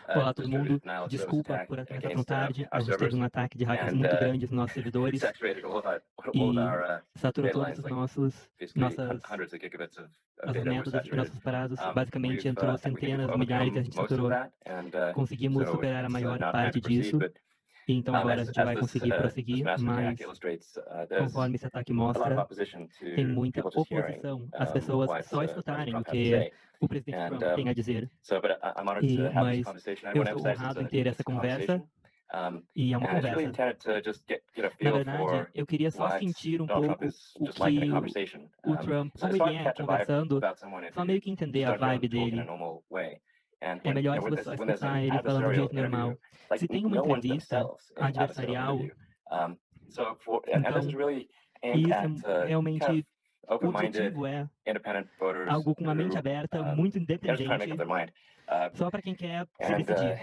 Olá, todo mundo. Desculpa por entrar tão tarde. A gente teve um ataque de hackers muito grande nos nossos servidores e saturou todos os nossas métodos e nossos prazos. Basicamente, entrou centenas, milhares e a gente saturou. Conseguimos superar a maior parte disso. E então agora a gente vai conseguir prosseguir, mas conforme esse ataque mostra, tem muita oposição. As pessoas só escutarem o que o presidente Trump tem a dizer. Mas eu sou honrado em ter essa conversa, e é uma conversa. Na verdade, eu queria só sentir um pouco o que o Trump, como ele é conversando, só meio que entender a vibe dele. É melhor se você só escutar ele falando de jeito normal. Se tem uma entrevista adversarial, então isso realmente o objetivo é algo com a mente aberta, muito independente, só para quem quer se decidir.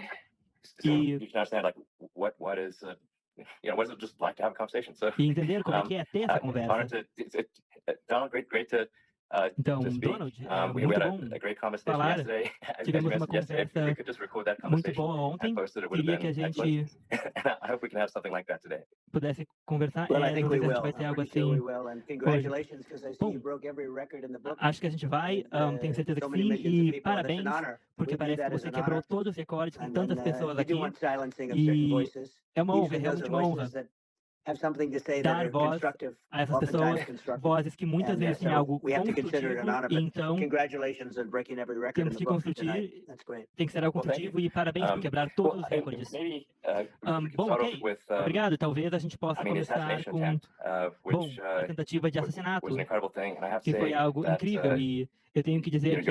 E entender como é que é ter essa conversa. Então, Donald, é muito bom falar. Tivemos uma conversa muito boa ontem. Queria que a gente pudesse conversar. Não sei se a gente vai ter algo assim hoje. Bom, acho que a gente vai, tenho certeza que sim. E parabéns, porque parece que você quebrou todos os recordes com tantas pessoas aqui. E é uma honra, é realmente uma honra dar voz a essas pessoas, vozes que muitas vezes têm algo construtivo, e então temos que construir, tem que ser algo construtivo, e parabéns por quebrar todos os recordes. Bom, ok, obrigado. Talvez a gente possa começar com, a tentativa de assassinato, que foi algo incrível, e eu tenho que dizer que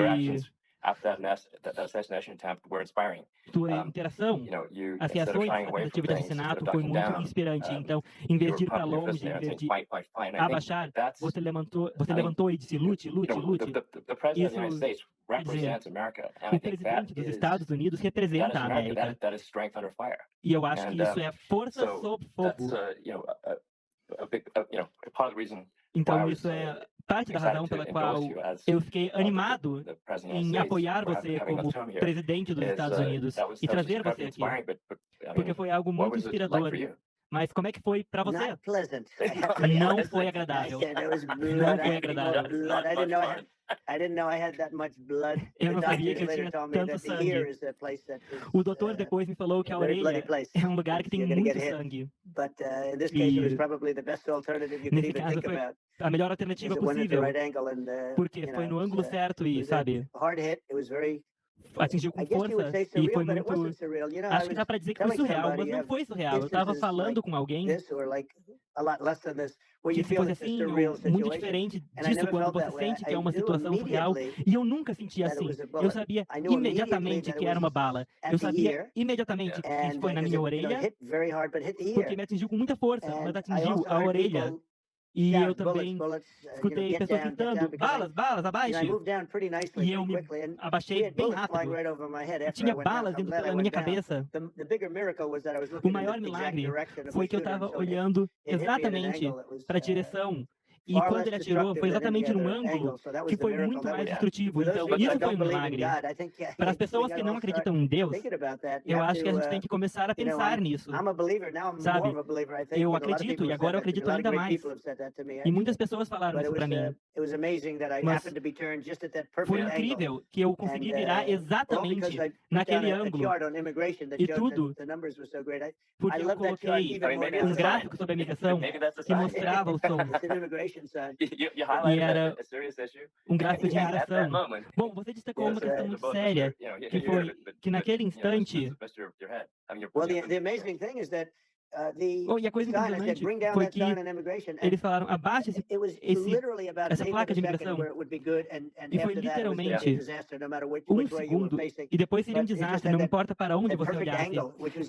tua interação, as reações à tentativa de assassinato foi muito inspirante. Então, em vez de ir para longe, em vez de abaixar, você levantou e disse, lute, lute, lute. Isso quer dizer, o presidente dos Estados Unidos representa a América. E eu acho que isso é força sob fogo. Então, isso é parte da razão pela qual eu fiquei animado em apoiar você como presidente dos Estados Unidos e trazer você aqui, porque foi algo muito inspirador. Mas como é que foi para você? Não foi agradável. Não foi agradável. Eu não sabia que eu tinha tanto sangue. O doutor depois me falou que a orelha é um lugar que tem muito sangue. E nesse caso foi a melhor alternativa possível, porque foi no ângulo certo e, sabe, atingiu com força e foi muito... Acho que dá para dizer que foi surreal, mas não foi surreal. Eu estava falando com alguém que se fosse assim, muito diferente disso quando você sente que é uma situação surreal, e eu nunca senti assim. Eu sabia imediatamente que era uma bala. Eu sabia imediatamente que foi na minha orelha, porque me atingiu com muita força, mas atingiu a orelha. E eu também escutei pessoas gritando, balas, balas, abaixe. E eu me abaixei bem rápido. E tinha balas indo pela minha cabeça. O maior milagre foi que eu estava olhando exatamente para a direção. E quando ele atirou, foi exatamente num ângulo que foi muito mais destrutivo. Então, isso foi um milagre. Para as pessoas que não acreditam em Deus, eu acho que a gente tem que começar a pensar nisso. Sabe? Eu acredito, e agora eu acredito ainda mais. E muitas pessoas falaram isso para mim. Mas foi incrível que eu consegui virar exatamente naquele ângulo. E tudo porque eu coloquei um gráfico sobre a imigração que mostrava o som. E era um gráfico de imigração. Bom, você destacou uma questão muito séria, que foi que naquele instante... E a coisa impressionante foi que eles falaram, abaixe essa placa de imigração. E foi literalmente um segundo, e depois seria um desastre, não importa para onde você olhasse.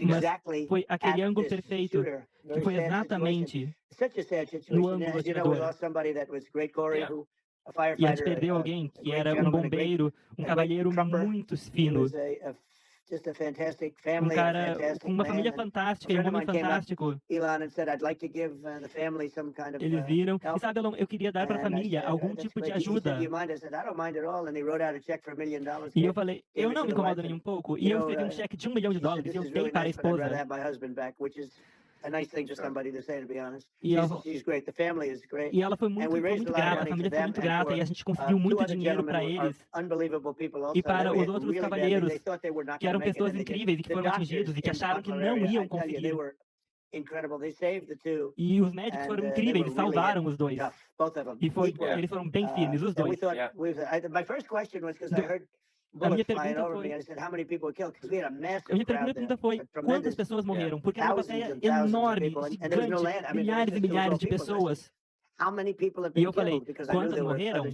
Mas foi aquele ângulo perfeito, que foi exatamente no ângulo do atirador. E a gente perdeu alguém que era um bombeiro, um cavalheiro muito fino. Um cara com uma família fantástica e um homem fantástico. Eles viram, e sabe, Elon, eu queria dar para a família algum tipo de ajuda. E eu falei, eu não me incomodo nem um pouco. E eu escrevi um cheque de $1 milhão e eu dei para a esposa. E ela foi muito grata, a família foi muito grata, e a gente conseguiu muito dinheiro para eles e para os outros cavalheiros, que eram pessoas incríveis e que foram atingidos e que acharam que não iam conseguir. E os médicos foram incríveis, eles salvaram os dois. E eles foram bem firmes, os dois. A minha pergunta foi, quantas pessoas morreram? Porque era uma batalha enorme, gigante, milhares e milhares de pessoas. E eu falei, quantas morreram?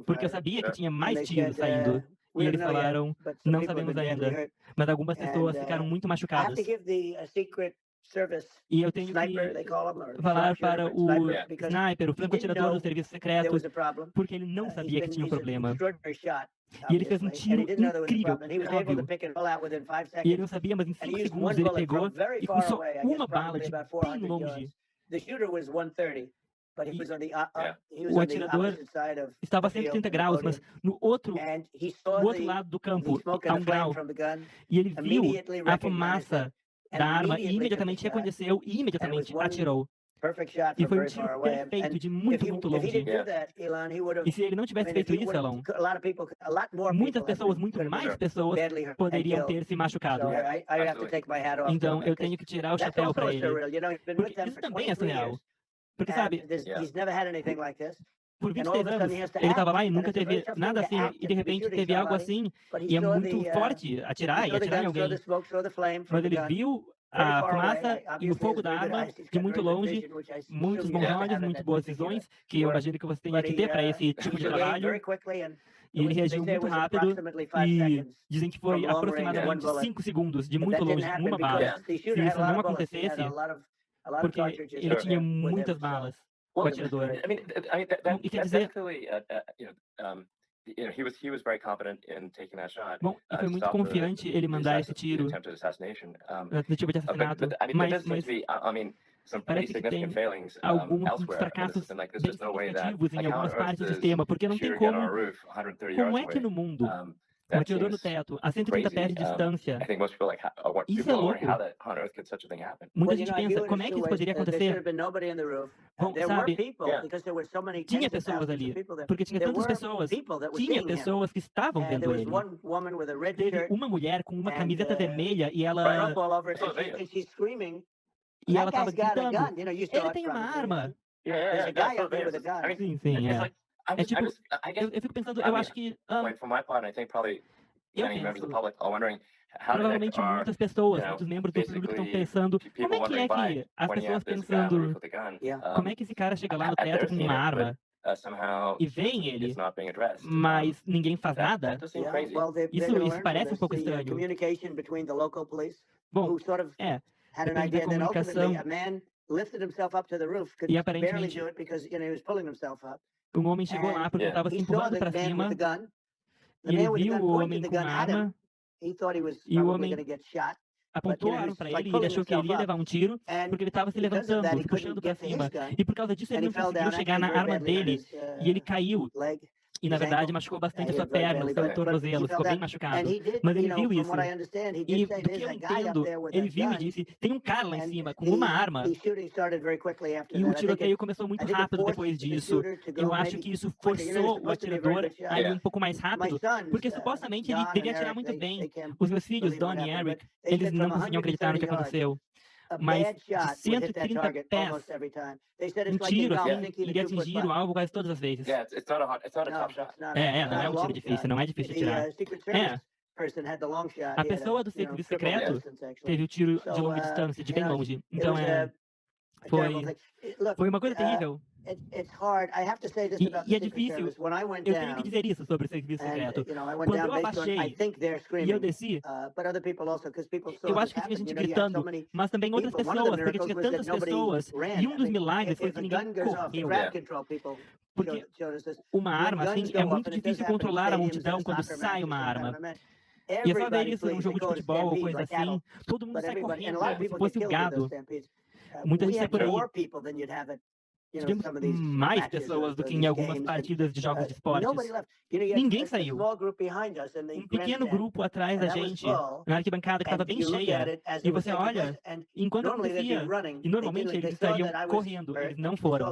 Porque eu sabia que tinha mais tiros saindo. E eles falaram, não sabemos ainda. Mas algumas pessoas ficaram muito machucadas. E eu tenho que falar para o sniper, o franco-atirador do serviço secreto, porque ele não sabia que tinha um problema. E ele fez um tiro incrível, óbvio. E ele não sabia, mas em 5 segundos ele pegou e com só uma bala de bem longe. O atirador estava a 130 graus, mas no outro lado do campo, a 1 grau. E ele viu a fumaça da arma e imediatamente reconheceu e imediatamente atirou. E foi um tiro perfeito, de muito, muito longe. E se ele não tivesse feito isso, Elon, muitas pessoas, muito mais pessoas, poderiam ter se machucado. Então, eu tenho que tirar o chapéu para ele. Porque isso também é surreal. Porque, sabe, por 23 anos, ele estava lá e nunca teve nada assim, e de repente teve algo assim, e é muito forte atirar e atirar em alguém. Mas ele viu a fumaça e o fogo da arma de muito longe, muitos bons olhos, muito boas visões, que eu imagino que você tenha que ter para esse tipo de trabalho. E ele reagiu muito rápido e dizem que foi aproximadamente 5 segundos de muito longe com uma bala. Se isso não acontecesse, porque ele tinha muitas balas, o atirador. E quer dizer... Bom, e foi muito confiante ele mandar esse tiro na tentativa de assassinato, mas parece que tem alguns fracassos bem significativos em algumas partes do sistema, porque não tem como é que no mundo um atirador no teto, a 130 pés de distância. Isso é louco. Muita gente pensa, como é que isso poderia acontecer? Bom, sabe, tinha pessoas ali, porque tinha tantas pessoas. Tinha pessoas que estavam vendo ele. Teve uma mulher com uma camiseta vermelha e ela estava gritando, ele tem uma arma. Sim, sim, é. É tipo, eu fico pensando, eu acho que... Eu penso, provavelmente muitas pessoas, muitos membros do público estão pensando, como é que as pessoas pensando, como é que esse cara chega lá no teto com uma arma e vem ele, mas ninguém faz nada? Isso parece um pouco estranho. Bom, depende da comunicação. E aparentemente, um homem chegou lá porque ele estava se empurrando para cima, e ele viu o homem com uma arma, e o homem apontou a arma para ele e ele achou que ele ia levar um tiro, porque ele estava se levantando, se puxando para cima. E por causa disso ele não conseguiu chegar na arma dele, e ele caiu. E, na verdade, machucou bastante a sua perna, o seu tornozelo, ficou bem machucado. Mas ele viu isso. E, do que eu entendo, ele viu e disse, tem um cara lá em cima com uma arma. E o tiroteio começou muito rápido depois disso. Eu acho que isso forçou o atirador a ir um pouco mais rápido, porque supostamente ele deveria atirar muito bem. Os meus filhos, Don e Eric, eles não conseguiam acreditar no que aconteceu. Mas de 130 pés, um tiro assim, iria atingir o alvo quase todas as vezes. Não é um tiro difícil, não é difícil de tirar. A pessoa do serviço secreto teve o tiro de longa distância, de bem longe. Então, foi uma coisa terrível. E é difícil, eu tenho que dizer isso sobre o serviço secreto. Quando eu abaixei e eu desci, eu acho que tinha gente gritando, mas também outras pessoas, porque tinha tantas pessoas. E um dos milagres foi que ninguém correu. Porque uma arma, assim, é muito difícil controlar a multidão quando sai uma arma. E é só ver isso num jogo de futebol ou coisa assim, todo mundo sai correndo como se fosse o gado. Muita gente sai por aí. Tivemos mais pessoas do que em algumas partidas de jogos de esportes. Ninguém saiu. Um pequeno grupo atrás da gente, na arquibancada que estava bem cheia, e você olha, enquanto acontecia, e normalmente eles estariam correndo, eles não foram.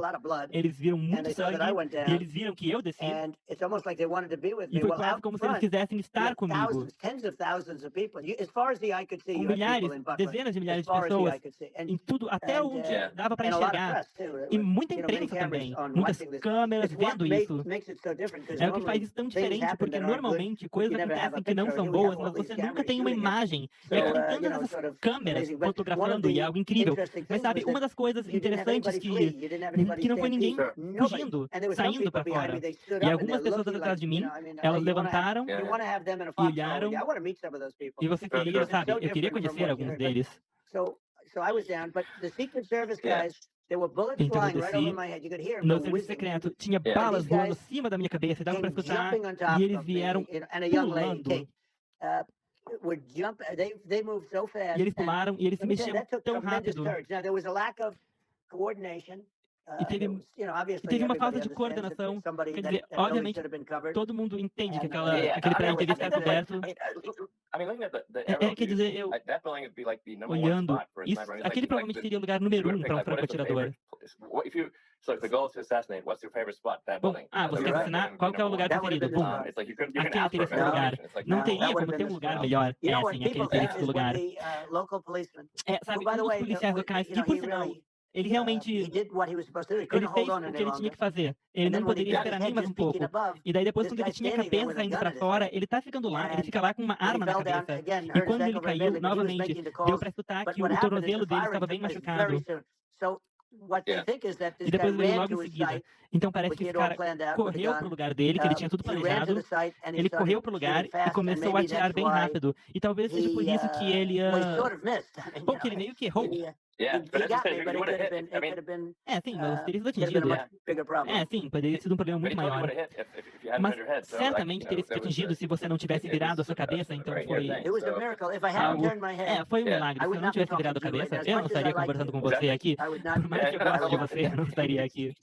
Eles viram muito sangue, e eles viram que eu desci, e foi quase como se eles quisessem estar comigo. Com milhares, dezenas de milhares de pessoas, em tudo, até onde dava para enxergar. E muita imprensa também, muitas câmeras vendo isso. É o que faz isso tão diferente, porque normalmente coisas acontecem que não são boas, mas você nunca tem uma imagem. E aqui tem tantas essas câmeras fotografando e é algo incrível. Mas sabe, uma das coisas interessantes que não foi ninguém fugindo, saindo para fora. E algumas pessoas atrás de mim, elas levantaram e olharam, e você queria, sabe, eu queria conhecer alguns deles. Então eu desci, no serviço secreto tinha balas voando acima da minha cabeça, dava para escutar, e eles vieram pulando. E eles pularam, e eles se mexiam tão rápido. E teve uma falta de coordenação. Quer dizer, obviamente, todo mundo entende que aquele prédio devia estar coberto. Quer dizer, eu olhando, aquele provavelmente seria o lugar número 1 para um franco-atirador. Bom, você quer assassinar? Qual que é o lugar preferido? Bom, aquele teria sido o lugar. Não teria como ter um lugar melhor. Sim, aquele teria sido o lugar. Sabe, um dos policiais locais, que por sinal, ele realmente, ele fez o que ele tinha que fazer. Ele não poderia esperar nem mais um pouco. E daí depois, quando ele tinha a cabeça saindo para fora, ele tá ficando lá, ele fica lá com uma arma na cabeça. E quando ele caiu, novamente, deu para escutar que o tornozelo dele estava bem machucado. E depois veio logo em seguida. Então parece que esse cara correu pro lugar dele, que ele tinha tudo planejado. Ele correu pro lugar e começou a atirar bem rápido. E talvez seja por isso que ele... Bom, que ele meio que errou. Sim, mas teria sido atingido. Sim, poderia ter sido um problema muito maior. Mas certamente teria sido atingido se você não tivesse virado a sua cabeça, então foi foi um milagre. Se eu não tivesse virado a cabeça, eu não estaria conversando com você aqui. Por mais que eu goste de você, eu não estaria aqui.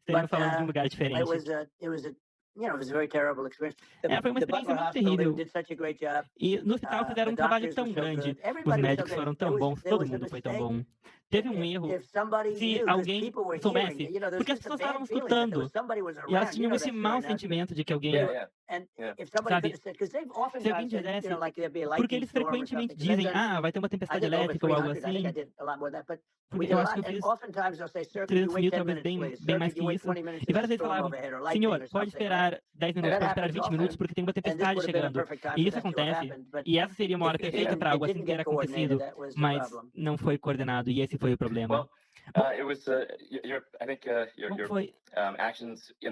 Estaríamos falando de um lugar diferente. Foi uma experiência muito terrível. E no hospital fizeram um trabalho tão grande. Os médicos foram tão bons, todo mundo foi tão bom. Teve um erro. Se alguém soubesse, porque as pessoas estavam escutando, e elas tinham esse mau sentimento de que alguém... Sabe, se alguém dissesse, porque eles frequentemente dizem, vai ter uma tempestade elétrica ou algo assim, porque eu acho que eu fiz 300 mil, talvez bem mais que isso, e várias vezes falavam, senhor, pode esperar 10 minutos, pode esperar 20 minutos, porque tem uma tempestade chegando. E isso acontece, e essa seria uma hora perfeita para algo assim ter acontecido, mas não foi coordenado, e esse foi o problema.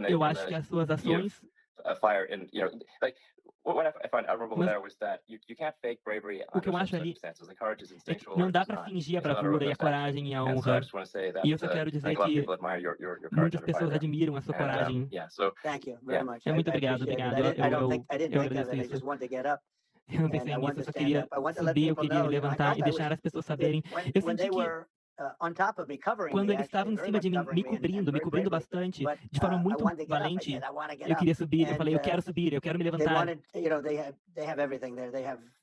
Eu acho que as suas ações... O que eu acho ali é que não dá para fingir a bravura e a coragem e a honra. E eu só quero dizer que muitas pessoas admiram a sua coragem. Muito obrigado. Eu agradeço isso. Eu não pensei nisso, eu só queria subir, eu queria me levantar e deixar as pessoas saberem. Eu senti que quando eles estavam em cima de mim, me cobrindo bastante, de forma muito valente, eu queria subir, eu falei, eu quero subir, eu quero me levantar.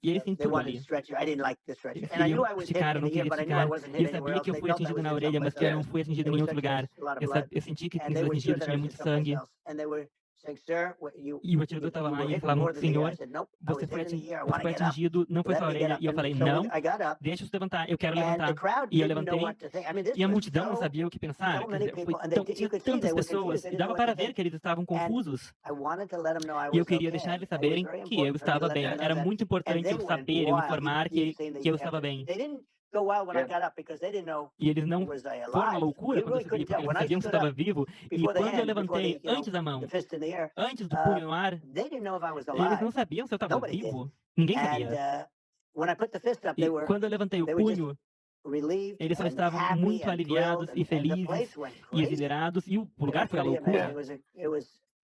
E eles têm tudo ali. Eles queriam esticar, eu não queria esticar. E eu sabia que eu fui atingido na orelha, mas que eu não fui atingido em nenhum outro lugar. Eu senti que tinha sido atingido, tinha muito sangue. E o atirador estava lá e ele falava, senhor, você foi atingido, não foi sua orelha. E eu falei, não, deixa eu se levantar, eu quero levantar. E eu levantei, e a multidão não sabia o que pensar. Quer dizer, tinha tantas pessoas, e dava para ver que eles estavam confusos. E eu queria deixar eles saberem que eu estava bem. Era muito importante eu saber, eu informar que eu estava bem. E eles não foram uma loucura quando eu subi, porque eles sabiam que eu estava vivo. E quando eu levantei antes da mão, antes do punho no ar, eles não sabiam se eu estava vivo. Ninguém sabia. E quando eu levantei o punho, eles só estavam muito aliviados e felizes e exilerados. E o lugar foi a loucura.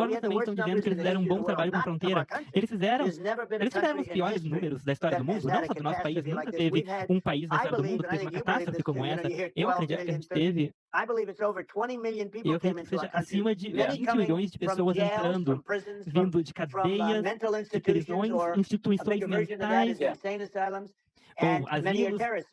agora we vocês had the também worst estão dizendo numbers que in eles the fizeram um history bom of the world, trabalho com a not of fronteira. our country. Eles fizeram There's never been a Eles fizeram country os in piores history números da história that do mundo. has Não had a só do nosso país, catastrophe nunca like this. teve We've had, um país na I história do believe, mundo and que I teve uma think you believe catástrofe this too, como you know, essa. you hear Eu 12 acredito que a million, gente teve, I believe it's over 20 million people eu came acredito que into our seja country. acima de Many 20 coming milhões de from pessoas jails, entrando, from prisons, vindo de from cadeias, mental de institutions, prisões, or a instituições bigger version of that is mentais, Yeah. insane asylums, ou and many are asilos, terrorists.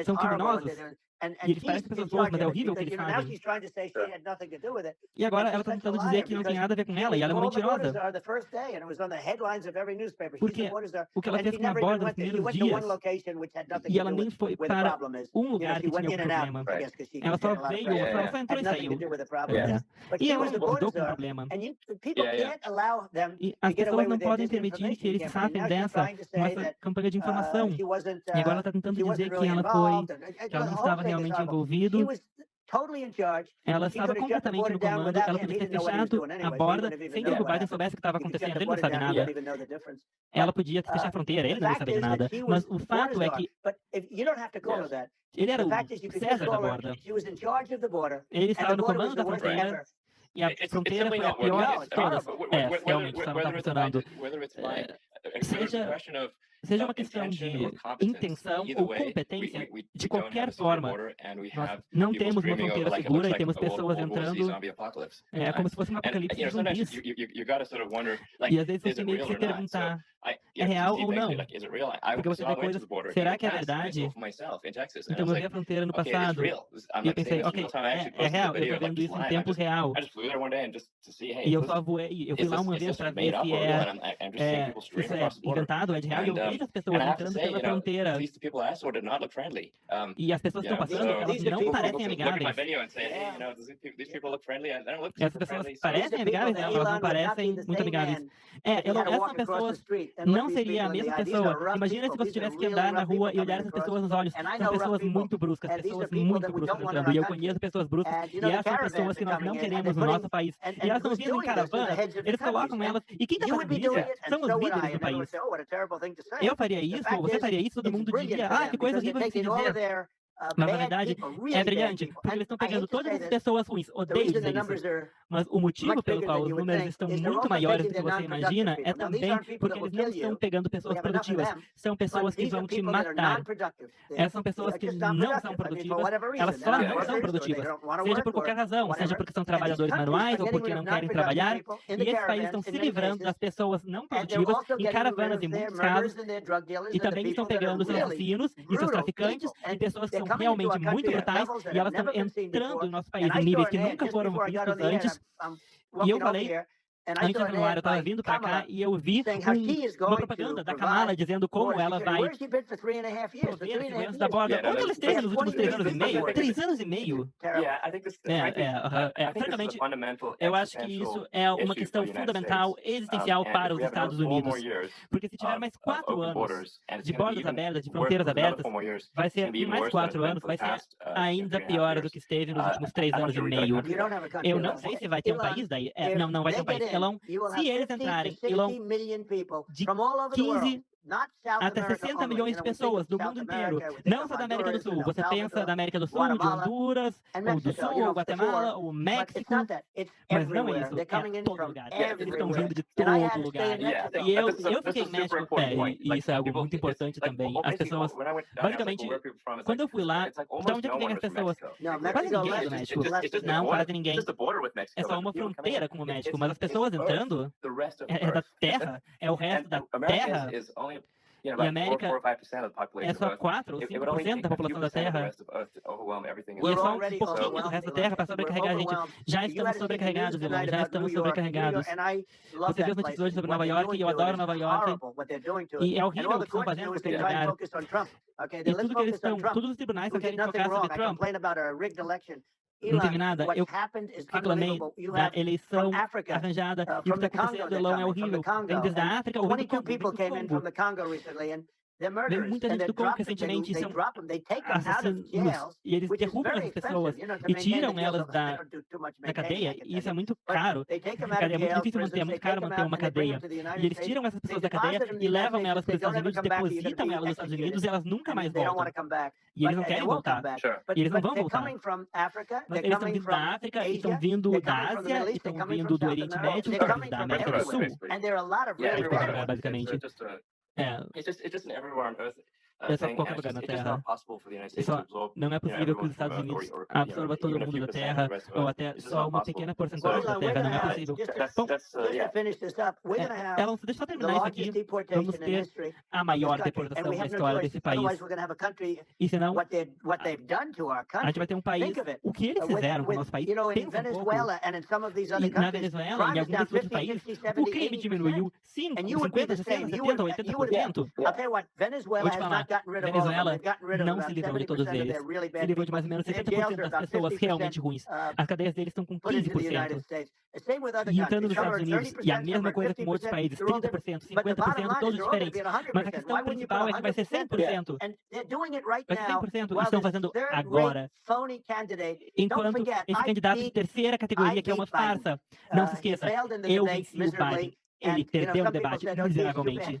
it's são horrible what criminosos. they're doing. And E eles parecem pessoas boas, mas é horrível o que eles now fazem. she's trying to say she had nothing to do with it. E agora But ela she's está such a tentando dizer liar que não tem because nada a ver com ela, e ela é uma all the orders mentirosa. are the first day, and it was on the headlines of every newspaper. She's Porque the orders are, o que ela and fez she com a never even borda nos went there. She primeiros went to one dias, location which had nothing e to ela do nem with foi where the para problem is. lugar She que went tinha in algum and out, problema. I guess, because she Ela was só getting a lot of veio, press. ela só entrou Had e nothing to saiu. do with the problem. Yeah. But E she ela was the lidou orders com o are, problema. and people Yeah, yeah. can't allow them E to as get away pessoas não with their podem permitir que eles se disinformation campaign. safem Now she's dessa trying to say that campanha de informação. she wasn't, E agora ela está tentando she dizer wasn't que really ela foi, involved. que ela The não whole estava thing is realmente horrible. She envolvida. was totally in charge. Ela She estava could have shut the completamente border no down comando. without Ela him. podia He ter didn't know what he was fechado doing a anyway, so he borda wouldn't have even sem que known o what Biden happened. soubesse o que estava He could shut acontecendo. the Ele não border sabe down, he nada. wouldn't even know the difference. Ela podia fechar a fronteira, The ele não ia fact saber de is that nada. she Mas was o fato é Borzar. que But if you don't have to call her Yes. that. ele era The o fact is you could just César da call her. borda. She was in charge of the border. Ele And estava the no border was comando the da worst fronteira ever. e a It's fronteira simply foi a not pior working. de It's todas. horrible. É, realmente estava funcionando. Whether it's my Seja expression of seja uma questão de intenção ou competência, de qualquer forma, nós não temos uma fronteira segura e temos pessoas entrando como se fosse um apocalipse de zumbis. E às vezes você meio que se perguntar, é real ou não? Porque você vê coisas, será que é verdade? Então eu vi a fronteira no passado e eu pensei, ok, é real, eu tô vendo isso em tempo real. E eu só voei, eu fui lá uma vez para ver se isso é inventado, é de real, e eu vejo as pessoas entrando pela fronteira. E as pessoas que estão passando, elas não parecem amigáveis. Essas pessoas parecem amigáveis, elas não parecem muito amigáveis. Essas pessoas não seria a mesma pessoa. Imagina se você tivesse que andar na rua e olhar essas pessoas nos olhos. São pessoas muito bruscas entrando. E eu conheço pessoas bruscas, e essas são pessoas que nós não queremos no nosso país. E elas estão vindo em caravana, eles colocam elas. E quem está fazendo milícia são os líderes do país. Eu faria isso, você faria isso, todo mundo diria, que coisa horrível de se dizer. Mas na verdade é brilhante, porque eles estão pegando todas as pessoas ruins. Odeio dizer isso. Mas o motivo pelo qual os números estão muito maiores do que você imagina é também porque eles não estão pegando pessoas produtivas. São pessoas que vão te matar. Essas são pessoas que não são produtivas. Elas só não são produtivas. Seja por qualquer razão, seja porque são trabalhadores manuais ou porque não querem trabalhar. E esses países estão se livrando das pessoas não produtivas em caravanas, em muitos casos. E também estão pegando seus assassinos e seus traficantes e pessoas que são realmente muito brutais, e elas estão entrando no nosso país em níveis que nunca foram vistos antes. E eu falei, antes de no ar, eu estava vindo para cá e eu vi uma propaganda da Kamala dizendo como ela vai prover segurança da borda. Onde ela esteve nos últimos 3 anos e meio? 3 anos e meio? Francamente, eu acho que isso é uma questão fundamental, existencial para os Estados Unidos. Porque se tiver mais 4 anos de bordas abertas, de fronteiras abertas, vai ser mais 4 anos, vai ser ainda pior do que esteve nos últimos 3 anos e meio. Eu não sei se vai ter um país daí. Não vai ter um país. Se eles entrarem, de 15 até 60 milhões de pessoas do mundo inteiro, não só da América do Sul. Você pensa da América do Sul, de Honduras, ou do Sul, ou Guatemala, ou México, mas não é isso, é todo lugar. Eles estão vindo de todo lugar. E eu fiquei em México, e isso é algo muito importante também. As pessoas, basicamente, quando eu fui lá, de onde é que vem as pessoas? Quase ninguém é do México. Não, quase ninguém. É só uma fronteira com o México, mas as pessoas entrando é da terra, é o resto da terra. E a América é só 4 ou 5% da população da Terra. E é só um pouquinho do resto da Terra para sobrecarregar a gente. Já estamos sobrecarregados, Elon, já estamos sobrecarregados. Você viu as notícias hoje sobre Nova York, e eu adoro Nova York. E é horrível o que estão fazendo com aquele lugar. E tudo que eles estão, todos os tribunais só querem focar sobre Trump. Não teve nada. Eu reclamei da eleição arranjada e o que está acontecendo, Elon, é horrível. Vem desde a África, ou vem do Congo. Veio muita gente do Congo recentemente, são assassinos, e eles derrubam essas pessoas e tiram elas da cadeia, e isso é muito caro. A cadeia é muito difícil manter, é muito caro manter uma cadeia. E eles tiram essas pessoas da cadeia e levam elas para os Estados Unidos, depositam elas nos Estados Unidos e elas nunca mais voltam. E eles não querem voltar. E eles não vão voltar. Mas eles estão vindo da África, e estão vindo da Ásia, e estão vindo do Oriente Médio, e estão vindo da América do Sul. Basicamente. É só qualquer lugar na Terra. Não é possível que os Estados Unidos absorvam todo mundo da Terra, ou até só uma pequena porcentagem da Terra. Não é possível. Bom, Elon, deixa eu terminar isso aqui. Vamos ter a maior deportação na história desse país. E senão, a gente vai ter um país... O que eles fizeram com o nosso país? Pensa um pouco. E na Venezuela, em alguns desses outros países, o crime diminuiu 5, 50, 60, 70, 80%. Vou te falar, Venezuela não se livrou de todos eles. Se livrou de mais ou menos 70% das pessoas realmente ruins. As cadeias deles estão com 15%. E entrando nos Estados Unidos, e a mesma coisa com outros países, 30%, 50%, todos diferentes. Mas a questão principal é que vai ser 100%. Vai ser 100%, e estão fazendo agora. Enquanto esse candidato de terceira categoria, que é uma farsa, não se esqueça, eu venci o Biden. Ele perdeu o debate miseravelmente.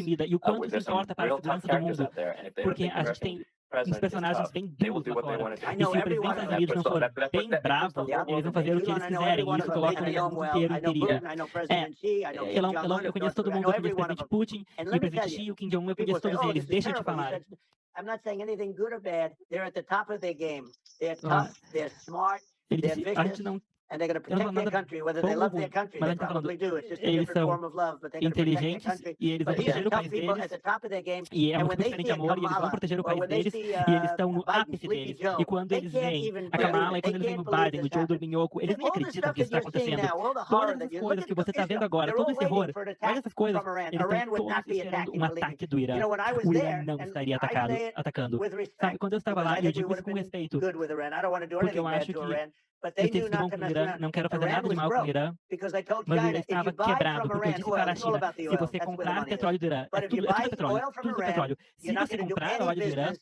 intimida e o quanto isso there's some importa para a real tough segurança do characters mundo. out there, and if Porque the a gente tem uns president is personagens tough, bem they will duros do lá what they fora. want to I do. E know se o every presidente one dos of Estados them. Unidos não for That bem puts bravo, the Yeah, eles vão fazer o que Elon, eles I know every quiserem. one Isso of them. coloca o I know mundo him well. inteiro I em know perigo. Putin. I know President Xi. I know Kim Elon, Jong-un. eu of conheço North todo Korea. I mundo, know eu every conheço o one of presidente them. Putin And e o let me presidente tell you, Xi, o Kim Jong-un, eu people conheço say, todos "Oh, eles. this is Deixa eu te terrible." He falar. said, "I'm not saying anything good or bad. They're at the top of their game. They're Lá, tough. They're smart. ele They're disse, a gente vicious." não, And they're going to eu não protect falo their nada country, whether they bom ou love their ruim, country. mas a They gente tá falando, probably do. It's just a eles different são form of love, but they're going to protect their inteligentes country. e eles vão But he proteger said o tough país people deles. at the top of their game. E é And uma when coisa they diferente see de a amor, e eles vão Kamala, proteger o or país when they deles, see e eles estão no Biden, ápice Sleepy deles. Joe, E quando they eles can't veem even a believe Kamala, e it. quando They eles veem can't o believe Biden, o this Joe happened. Dorminhoco, He eles said, nem all the acreditam stuff que isso that está you're seeing acontecendo. now, all the horror Todas that as you're coisas looking que você at está vendo Israel, agora, they're todo all esse waiting horror, for an olha attack essas coisas, from Iran. eles Iran estão would todos not be esperando attacking um believe me. ataque do Irã. You know, when I was O Irã there, não and estaria I say it atacando. with Sabe, respect, quando eu estava because lá, I e eu think we digo would isso have com been respeito, good with Iran. I don't want to do porque anything eu bad acho to que Iran, but eu they tenho knew sido bom not to com o mess Irã, around. não quero fazer Iran nada de was mal com o broke Irã, because they told mas o Irã China, if estava you buy quebrado, from porque eu Iran, disse oil, para a it's all China, about the se oil. você That's where the comprar money is. petróleo do Irã, But if you é tudo buy petróleo, oil from tudo Iran, petróleo. Se you're not você going to do comprar any óleo do Irã, business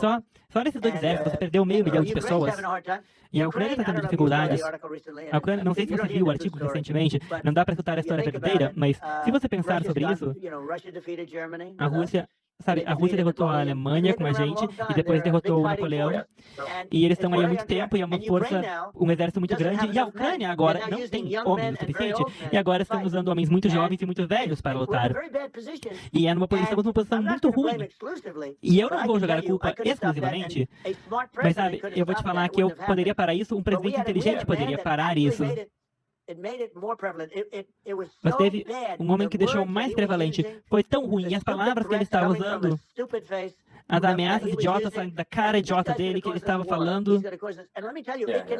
só nesses 2 exércitos, você perdeu meio milhão de pessoas. E a Ucrânia está tendo dificuldades. A Ucrânia, não sei se você viu o artigo recentemente, não dá para escutar a história verdadeira, mas se você pensar sobre isso, a Rússia sabe, a Rússia derrotou a Alemanha com a gente e depois derrotou o Napoleão. E eles estão aí há muito tempo e é uma força, um exército muito grande. E a Ucrânia agora não tem homens o suficiente. E agora estão usando homens muito jovens e muito velhos para lutar. E é numa posição muito ruim. E eu não vou jogar a culpa exclusivamente. Mas sabe, eu vou te falar que eu poderia parar isso, um presidente inteligente poderia parar isso. Mas teve um homem que deixou mais prevalente. Foi tão ruim, e as palavras que ele estava usando, as ameaças idiotas da cara idiota dele que ele estava falando,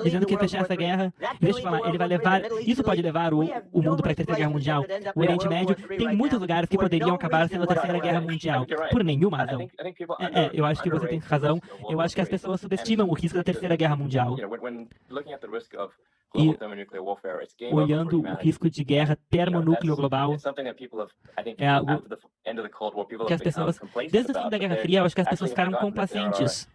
dizendo que ia fechar essa guerra. E deixa eu falar, ele vai levar, isso pode levar o mundo para a Terceira Guerra Mundial. O Oriente Médio tem muitos lugares que poderiam acabar sendo a Terceira Guerra Mundial, por nenhuma razão. Eu acho que você tem razão. Eu acho que as pessoas subestimam o risco da Terceira Guerra Mundial. E olhando o risco de guerra termonúcleo global, é algo que as pessoas, desde o fim da Guerra Fria, eu acho que as pessoas ficaram complacentes.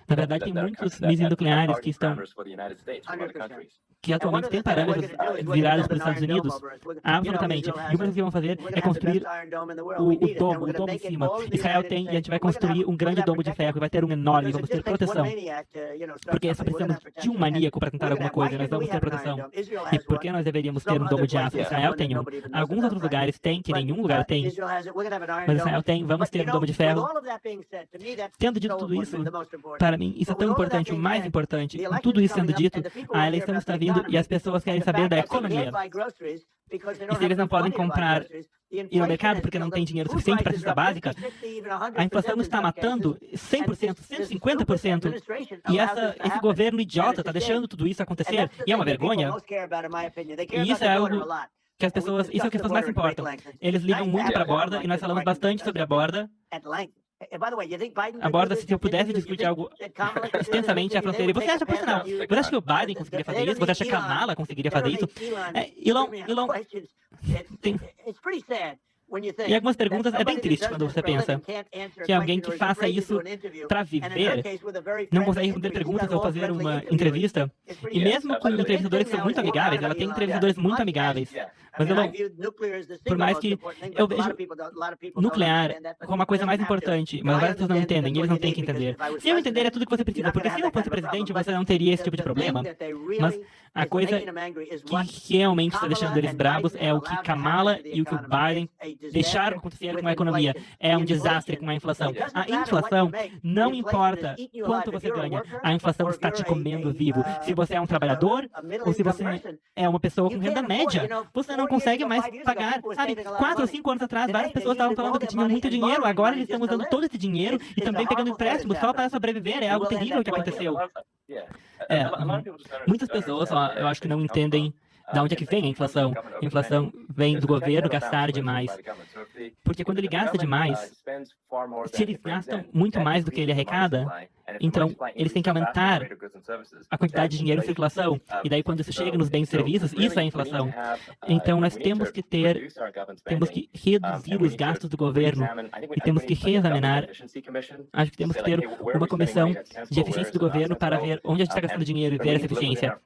Na verdade, tem muitos mísseis nucleares que atualmente têm parâmetros virados para os Estados Unidos. Absolutamente. E o que vão fazer é construir o domo em cima. Israel tem, e a gente vai construir um grande domo de ferro, vai ter um enorme, vamos ter proteção. Porque só precisamos de um maníaco para tentar alguma coisa, nós vamos ter proteção. E por que nós deveríamos ter um domo de aço? Israel tem um. Alguns outros lugares têm, que nenhum lugar tem. Mas Israel tem, vamos ter um domo de ferro. Tendo dito tudo isso, para mim, isso é tão importante, o mais importante. Com tudo isso sendo dito, a eleição está vindo e as pessoas querem saber da economia. E se eles não podem comprar ir ao mercado porque não tem dinheiro suficiente para a cesta básica, a inflação está matando 100%, 150%. E esse governo idiota está deixando tudo isso acontecer. E é uma vergonha. E isso é algo que as pessoas, isso é o que as pessoas mais importam. Eles ligam muito para a borda e nós falamos bastante sobre a borda. A borda, se eu pudesse discutir algo extensamente, a fronteira. Você acha, por sinal, você acha que o Biden conseguiria fazer isso? Você acha que a Kamala conseguiria fazer isso? Elon tem... E algumas perguntas é bem triste quando você pensa que alguém que faça isso para viver não consegue responder perguntas ou fazer uma entrevista. E mesmo com entrevistadores que são muito amigáveis, ela tem entrevistadores muito amigáveis. Mas eu não, por mais que eu vejo nuclear como a coisa mais importante, mas várias pessoas não entendem, e eles não têm que entender. Se eu entender, é tudo que você precisa, porque se eu fosse presidente, você não teria esse tipo de problema. Mas a coisa que realmente está deixando eles bravos é o que Kamala e o que o Biden deixaram acontecer com a economia. É um desastre com a inflação. A inflação não importa quanto você ganha, a inflação está te comendo vivo. Se você é um trabalhador ou se você é uma pessoa com renda média, você não consegue mais pagar. Sabe, 4 ou 5 anos atrás, várias pessoas estavam falando que tinham muito dinheiro, agora eles estão usando todo esse dinheiro e também pegando empréstimos só para sobreviver. É algo terrível que aconteceu. Muitas pessoas, eu acho que não entendem de onde é que vem a inflação. A inflação vem do governo gastar demais. Porque quando ele gasta demais, se eles gastam muito mais do que ele arrecada, então eles têm que aumentar a quantidade de dinheiro em circulação. E daí quando isso chega nos bens e serviços, isso é inflação. Então nós temos que reduzir os gastos do governo e temos que reexaminar. Acho que temos que ter uma comissão de eficiência do governo para ver onde a gente está gastando dinheiro e ver essa eficiência.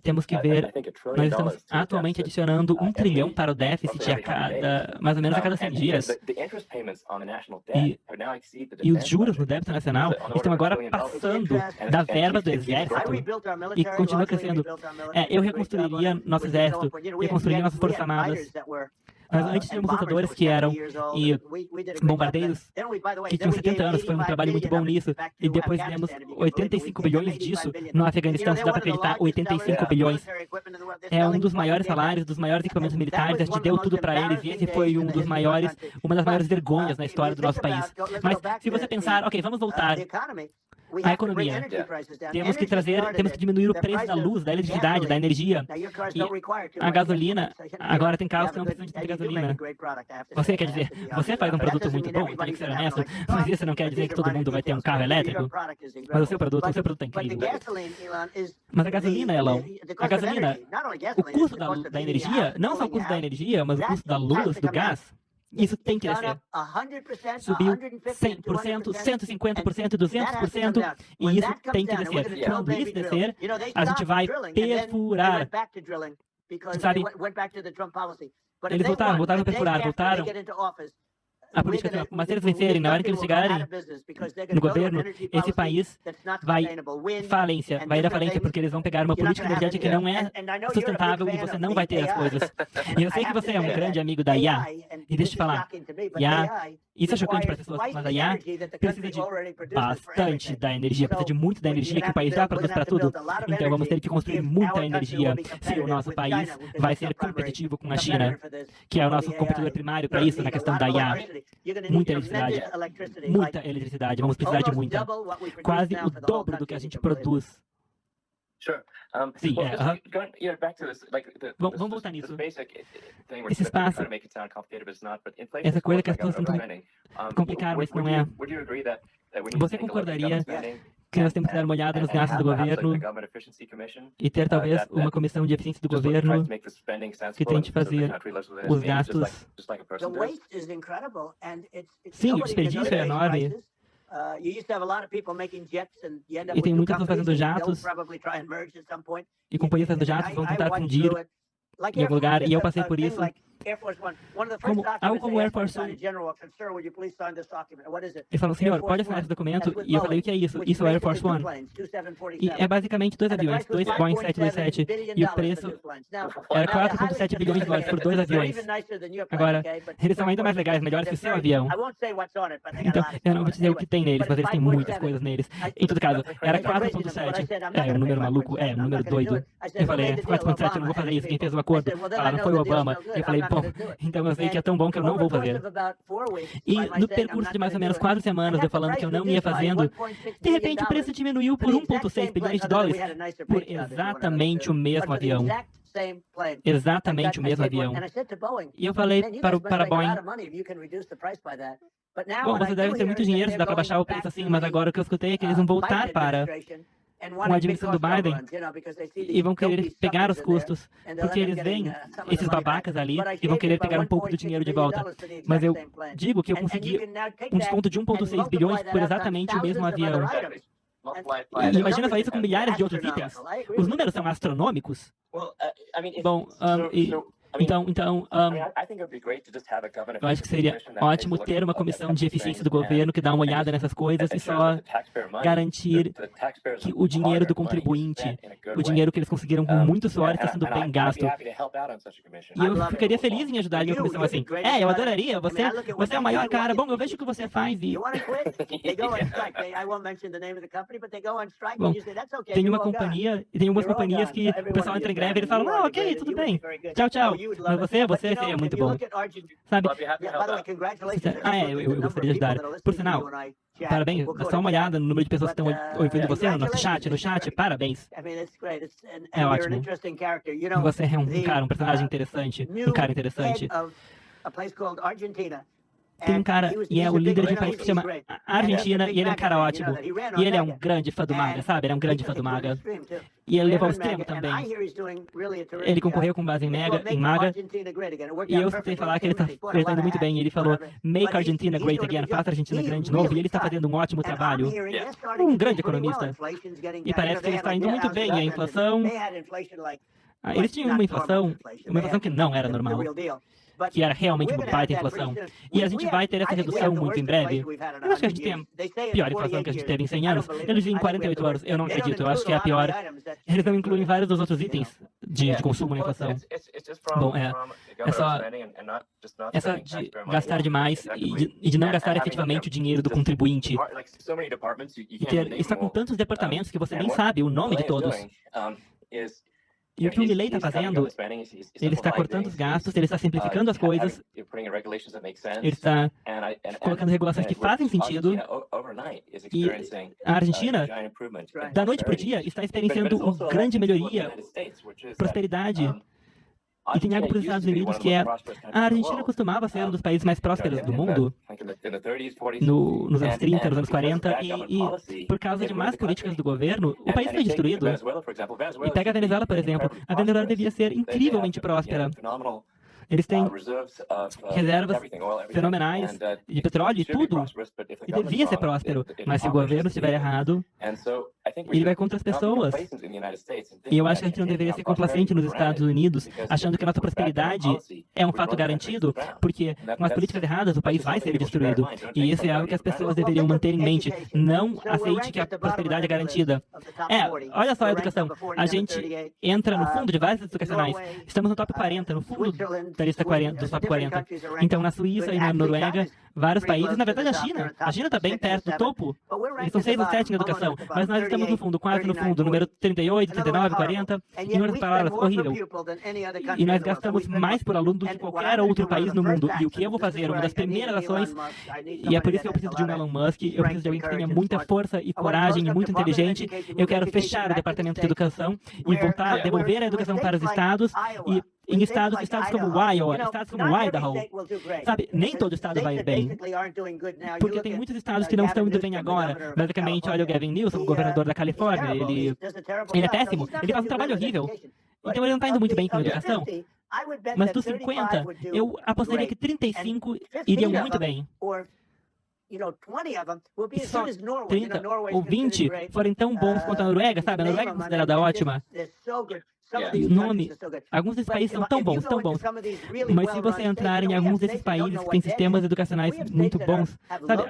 Temos que ver, nós estamos atualmente adicionando 1 trilhão para o déficit mais ou menos a cada 100 dias. E os juros no débito nacional estão agora passando da verba do exército e continua crescendo. Eu reconstruiria nosso exército, reconstruiria nossas forças armadas. Nós antes tínhamos lutadores que eram bombardeiros que tinham 70 anos, foi um trabalho muito bom nisso. E depois demos 85 bilhões disso no Afeganistão, se dá para acreditar, 85 bilhões. É um dos maiores salários, dos maiores equipamentos militares, a gente deu tudo para eles e esse foi uma das maiores vergonhas na história do nosso país. Mas se você pensar, ok, vamos voltar à economia. Temos que diminuir o preço da luz, da eletricidade, da energia. E a gasolina, agora tem carros que não precisam de gasolina. Você quer dizer, você faz um produto muito bom, tem que ser honesto, mas isso não quer dizer que todo mundo vai ter um carro elétrico. Mas o seu produto é incrível. Mas a gasolina, Elon, o custo da energia, não só o custo da energia, mas o custo da luz, do gás, isso tem que descer. Subiu 100%, 150%, 200%, e isso tem que descer. Quando isso descer, a gente vai perfurar. Sabe, Eles voltaram a perfurar, voltaram a política, mas se eles vencerem, na hora que eles chegarem no governo, esse país vai vai ir à falência, porque eles vão pegar uma política energética que não é sustentável e você não vai ter as coisas. E eu sei que você é um grande amigo da IA, e deixa eu te falar, IA, isso é chocante para as pessoas, mas a IA precisa de bastante da energia, precisa de muito da energia que o país já produz para tudo. Então vamos ter que construir muita energia se o nosso país vai ser competitivo com a China, que é o nosso competidor primário para isso, na questão da IA. Muita eletricidade, vamos precisar de muita. Quase o dobro do que a gente produz. Sim, vamos voltar nisso. Esse espaço, essa coisa que as pessoas tentam complicar, mas não é. Você concordaria que nós temos que dar uma olhada nos gastos do governo e ter talvez uma comissão de eficiência do governo que tente fazer os gastos? Sim, o desperdício é enorme. E tem muitas pessoas fazendo jatos, e companhias fazendo jatos vão tentar fundir em algum lugar, e eu passei por isso. Algo como o Air Force One. Ele falou, senhor, pode assinar esse documento? E eu falei, o que é isso? Isso é o Air Force One. E é basicamente 2 aviões, 2 Boeing 727, e o preço era 4,7 bilhões de dólares por 2 aviões. Agora, eles são ainda mais legais, melhores que o seu avião. Então, eu não vou dizer o que tem neles, mas eles têm muitas coisas neles. Em todo caso, era 4,7. É um número maluco, é um número doido. Eu falei, 4,7, eu não vou fazer isso. Quem fez o acordo? Falaram, foi o Obama. Eu falei, bom, então eu sei que é tão bom que eu não vou fazer. E no percurso de mais ou menos 4 semanas, eu falando que eu não ia fazendo, de repente o preço diminuiu por 1,6 bilhões de dólares por exatamente o mesmo avião. Exatamente o mesmo avião. E eu falei para a Boeing, bom, você deve ter muito dinheiro se dá para baixar o preço assim, mas agora o que eu escutei é que eles vão voltar para uma administração do Biden e vão querer pegar os custos, porque eles veem esses babacas ali e vão querer pegar um pouco do dinheiro de volta. Mas eu digo que eu consegui um desconto de 1,6 bilhões por exatamente o mesmo avião. E imagina só isso com milhares de outros itens. Os números são astronômicos. Bom, então, eu acho que seria ótimo ter uma comissão de eficiência do governo que dá uma olhada nessas coisas e só garantir que o dinheiro do contribuinte, o dinheiro que eles conseguiram com muito suor, está sendo bem gasto. E eu ficaria feliz em ajudar a minha comissão assim. Eu adoraria, você é o maior cara. Bom, eu vejo o que você faz e... Bom, tem uma companhia, e tem algumas companhias que o pessoal entra em greve e eles falam, ok, tudo bem, tchau, tchau. Mas você seria muito bom. Sabe? Eu gostaria de ajudar. Por sinal, parabéns, dá só uma olhada no número de pessoas que estão ouvindo você no nosso chat, parabéns. É ótimo. Você é um personagem interessante, um cara interessante. Tem um cara, e é o líder de um país que se chama Argentina, e ele é um cara ótimo. E ele é um grande fã do MAGA, sabe? Ele é um grande fã do MAGA. E ele levou ao extremo também. Ele concorreu com base em MAGA. E eu escutei falar que ele está indo muito bem. Ele falou, make Argentina great again, faça a Argentina grande de novo. E ele está fazendo um ótimo trabalho. Um grande economista. E parece que ele está indo muito bem. E a inflação... eles tinham uma inflação que não era normal, que era realmente uma baita inflação. E a gente vai ter essa redução muito em breve. Eu acho que a gente tem a pior inflação que a gente teve em 100 anos. Eles dizem em 48 anos. Eu não acredito. Eu acho que é a pior. Eles não incluem vários dos outros itens de consumo na inflação. Bom, é só de gastar demais e de não gastar efetivamente o dinheiro do contribuinte. E está com tantos departamentos que você nem sabe o nome de todos. E o que o Milei está fazendo, ele está cortando os gastos, ele está simplificando as coisas, ele está colocando regulações que fazem sentido, e a Argentina, da noite para o dia, está experienciando uma grande melhoria, prosperidade. E tem algo para os Estados Unidos que é... A Argentina costumava ser um dos países mais prósperos do mundo nos anos 30, nos anos 40, e por causa de más políticas do governo, o país foi destruído. E pega a Venezuela, por exemplo. A Venezuela devia ser incrivelmente próspera. Eles têm reserves of reservas everything, oil, everything. fenomenais And, de petróleo e should be tudo. prosperous, but if the E devia ser government's wrong, próspero. it Mas se o governo impoverishes estiver the errado, And so I think we ele vai should contra as not be pessoas. complacent in the United States and E think eu acho that que a gente não taking deveria our ser prosperity complacente nos for Estados granted, Unidos, because achando que a nossa if we put back on prosperidade policy, é um we're fato going to garantido, the ground. porque com as políticas erradas o país vai ser destruído. E isso é algo que as pessoas deveriam manter em mente. Não aceite que a prosperidade é garantida. Olha só a educação. A gente entra no fundo de várias educacionais. Estamos no top 40, no fundo da lista 40, dos top 40. Então, na Suíça e na Noruega, vários países, na verdade a China está bem perto do topo. Eles são 6 ou 7 em educação, mas nós estamos no fundo, 4 no fundo, número 38, 39, 40, em outras palavras, horrível. E nós gastamos mais por aluno do que qualquer outro país no mundo. E o que eu vou fazer, uma das primeiras ações, e é por isso que eu preciso de um Elon Musk, eu preciso de alguém que tenha muita força e coragem e muito inteligente. Eu quero fechar o Departamento de Educação e voltar, devolver a educação para os estados e em estados como Iowa, estados como Idaho, sabe, nem todo estado vai bem, porque tem muitos estados que não estão indo bem agora. Basicamente, olha o Gavin Newsom, o governador da Califórnia, ele é péssimo, ele faz um trabalho horrível, então ele não está indo muito bem com a educação. Mas dos 50, eu apostaria que 35 iriam muito bem. E só 30 ou 20 forem tão bons quanto a Noruega, sabe? A Noruega é considerada ótima. E o nome, alguns desses países são tão bons, tão bons. Mas se você entrar em alguns desses países que têm sistemas educacionais muito bons, sabe?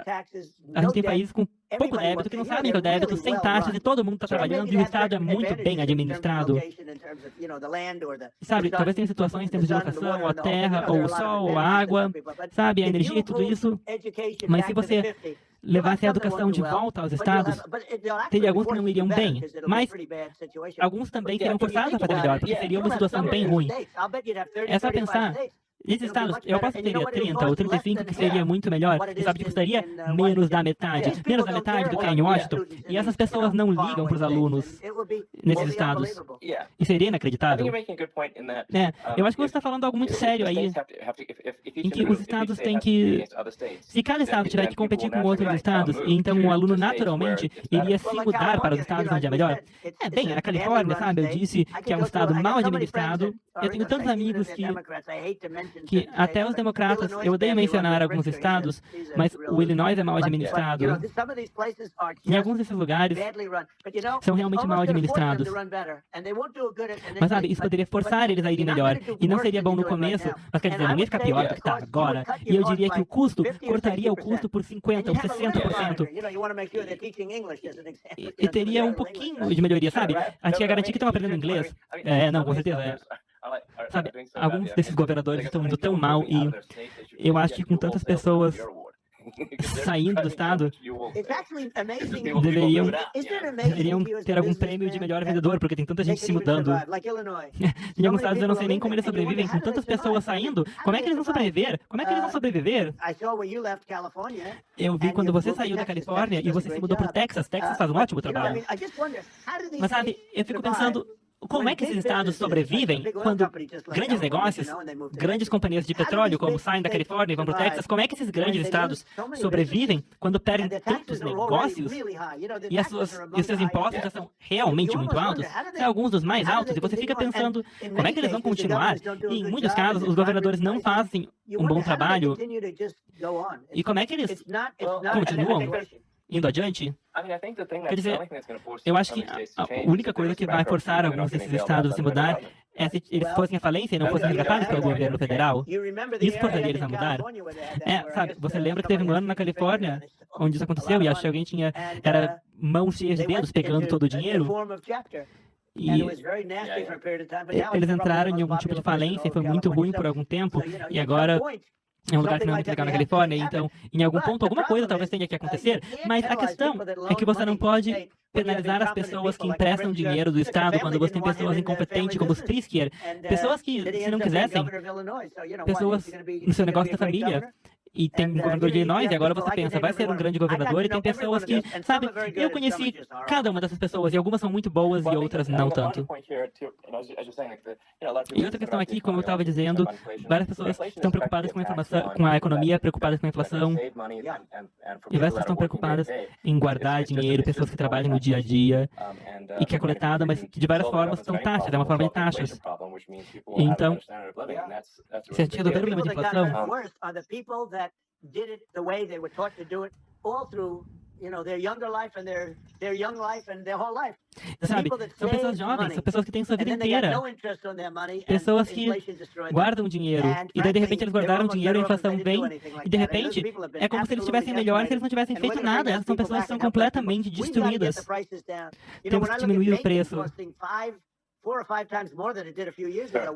A gente tem países com pouco débito, que não sabem que é o débito, sem taxas, e todo mundo está trabalhando, e o Estado é muito bem administrado. Sabe, talvez tenha situações em termos de locação, ou a terra, ou o sol, ou a água, sabe, a energia e tudo isso. Mas se você levasse a educação de volta aos estados, teria alguns que não iriam bem, mas alguns também seriam forçados a fazer melhor, porque seria uma situação bem ruim. É só pensar, esses estados, eu posso que teria 30 ou 35 que seria muito melhor, e sabe que custaria menos da metade do que em Washington, e essas pessoas não ligam para os alunos nesses estados. E seria inacreditável. Eu acho que você está falando algo muito sério aí, em que os estados têm que... Se cada estado tiver que competir com outros estados, e então o aluno naturalmente iria se mudar para os estados onde é melhor. Bem, na Califórnia, sabe, eu disse que é um estado mal administrado. Eu tenho tantos amigos que até os democratas, eu odeio mencionar alguns estados, mas o Illinois é mal administrado. Em alguns desses lugares são realmente mal administrados. Mas sabe, isso poderia forçar eles a irem melhor. E não seria bom no começo, mas quer dizer, não ia ficar pior do que está agora. E eu diria que o custo, cortaria o custo por 50% ou 60%. E teria um pouquinho de melhoria, sabe? A gente ia garantir que estão aprendendo inglês. Não, com certeza. Sabe, alguns desses governadores estão indo tão mal e eu acho que com tantas pessoas saindo do estado, deveriam ter algum prêmio de melhor vendedor, porque tem tanta gente se mudando. Em alguns estados eu não sei nem como eles sobrevivem, com tantas pessoas saindo. Como é que eles vão sobreviver? Como é que eles vão sobreviver? Eu vi quando você saiu da Califórnia e você se mudou para o Texas. Texas faz um ótimo trabalho. Mas sabe, eu fico pensando, como é que esses estados sobrevivem quando grandes negócios, grandes companhias de petróleo, como saem da Califórnia e vão para o Texas, como é que esses grandes estados sobrevivem quando perdem tantos negócios e os seus impostos já são realmente muito altos? São alguns dos mais altos, e você fica pensando, como é que eles vão continuar? E em muitos casos, os governadores não fazem um bom trabalho. E como é que eles continuam indo adiante? Quer dizer, eu acho que a única coisa que vai forçar alguns desses estados a se mudar é se eles fossem à falência e não fossem resgatados pelo governo federal. Isso forçaria eles a mudar. Sabe, você lembra que teve um ano na Califórnia onde isso aconteceu e acho que alguém era mãos cheias de dedos pegando todo o dinheiro? E eles entraram em algum tipo de falência e foi muito ruim por algum tempo, e agora é um lugar que não é muito legal na Califórnia, então, em algum ponto, alguma coisa talvez tenha que acontecer, mas a questão é que você não pode penalizar as pessoas que emprestam dinheiro do Estado quando você tem pessoas incompetentes como os Pritzker, pessoas que, se não quisessem, pessoas no seu negócio da família, E tem um governador de Illinois, e agora você pensa, vai ser um grande governador, e tem pessoas que, sabe, eu conheci cada uma dessas pessoas, e algumas são muito boas e outras não tanto. E outra questão aqui, como eu estava dizendo, várias pessoas estão preocupadas com a informação, com a economia, preocupadas com a inflação, e várias pessoas estão preocupadas em guardar dinheiro, pessoas que trabalham no dia a dia, e que é coletada, mas que de várias formas são taxas, é uma forma de taxas. Então, se a gente resolver o problema de inflação, sabe, são pessoas jovens, são pessoas que têm sua vida inteira, pessoas que guardam dinheiro, e daí de repente eles guardaram dinheiro, a inflação vem, e de repente é como se eles estivessem melhores se eles não tivessem feito nada. Essas são pessoas que são completamente destruídas. Temos que diminuir o preço.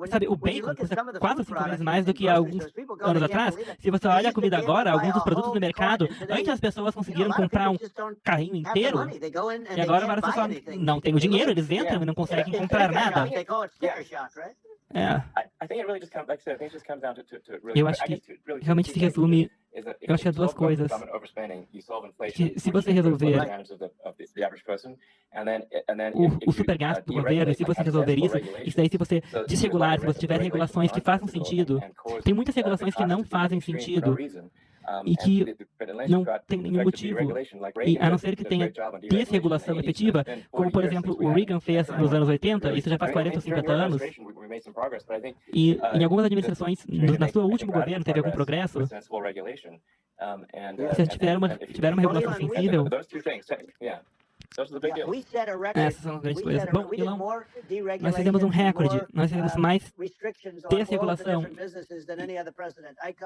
Sabe, o bacon custa 4 ou 5 vezes mais do que há alguns anos atrás. Se você olha a comida agora, alguns dos produtos do mercado, antes as pessoas conseguiram comprar um carrinho inteiro, e agora várias pessoas não têm o dinheiro, eles entram e não conseguem comprar nada. É. Eu acho que realmente se resume, eu acho que é duas coisas. Que se você resolver o supergasto do governo, e se você resolver isso daí, se você desregular, se você tiver regulações que façam sentido, tem muitas regulações que não fazem sentido e que não tem nenhum motivo, e a não ser que tenha desregulação efetiva, como por exemplo o Reagan fez nos anos 80, isso já faz 40 ou 50 anos, e em algumas administrações, na sua último governo, teve algum progresso, vocês tiveram uma regulação sensível. Essas são as grandes coisas. Bom, Elon, nós fizemos um recorde, nós fizemos mais desregulação,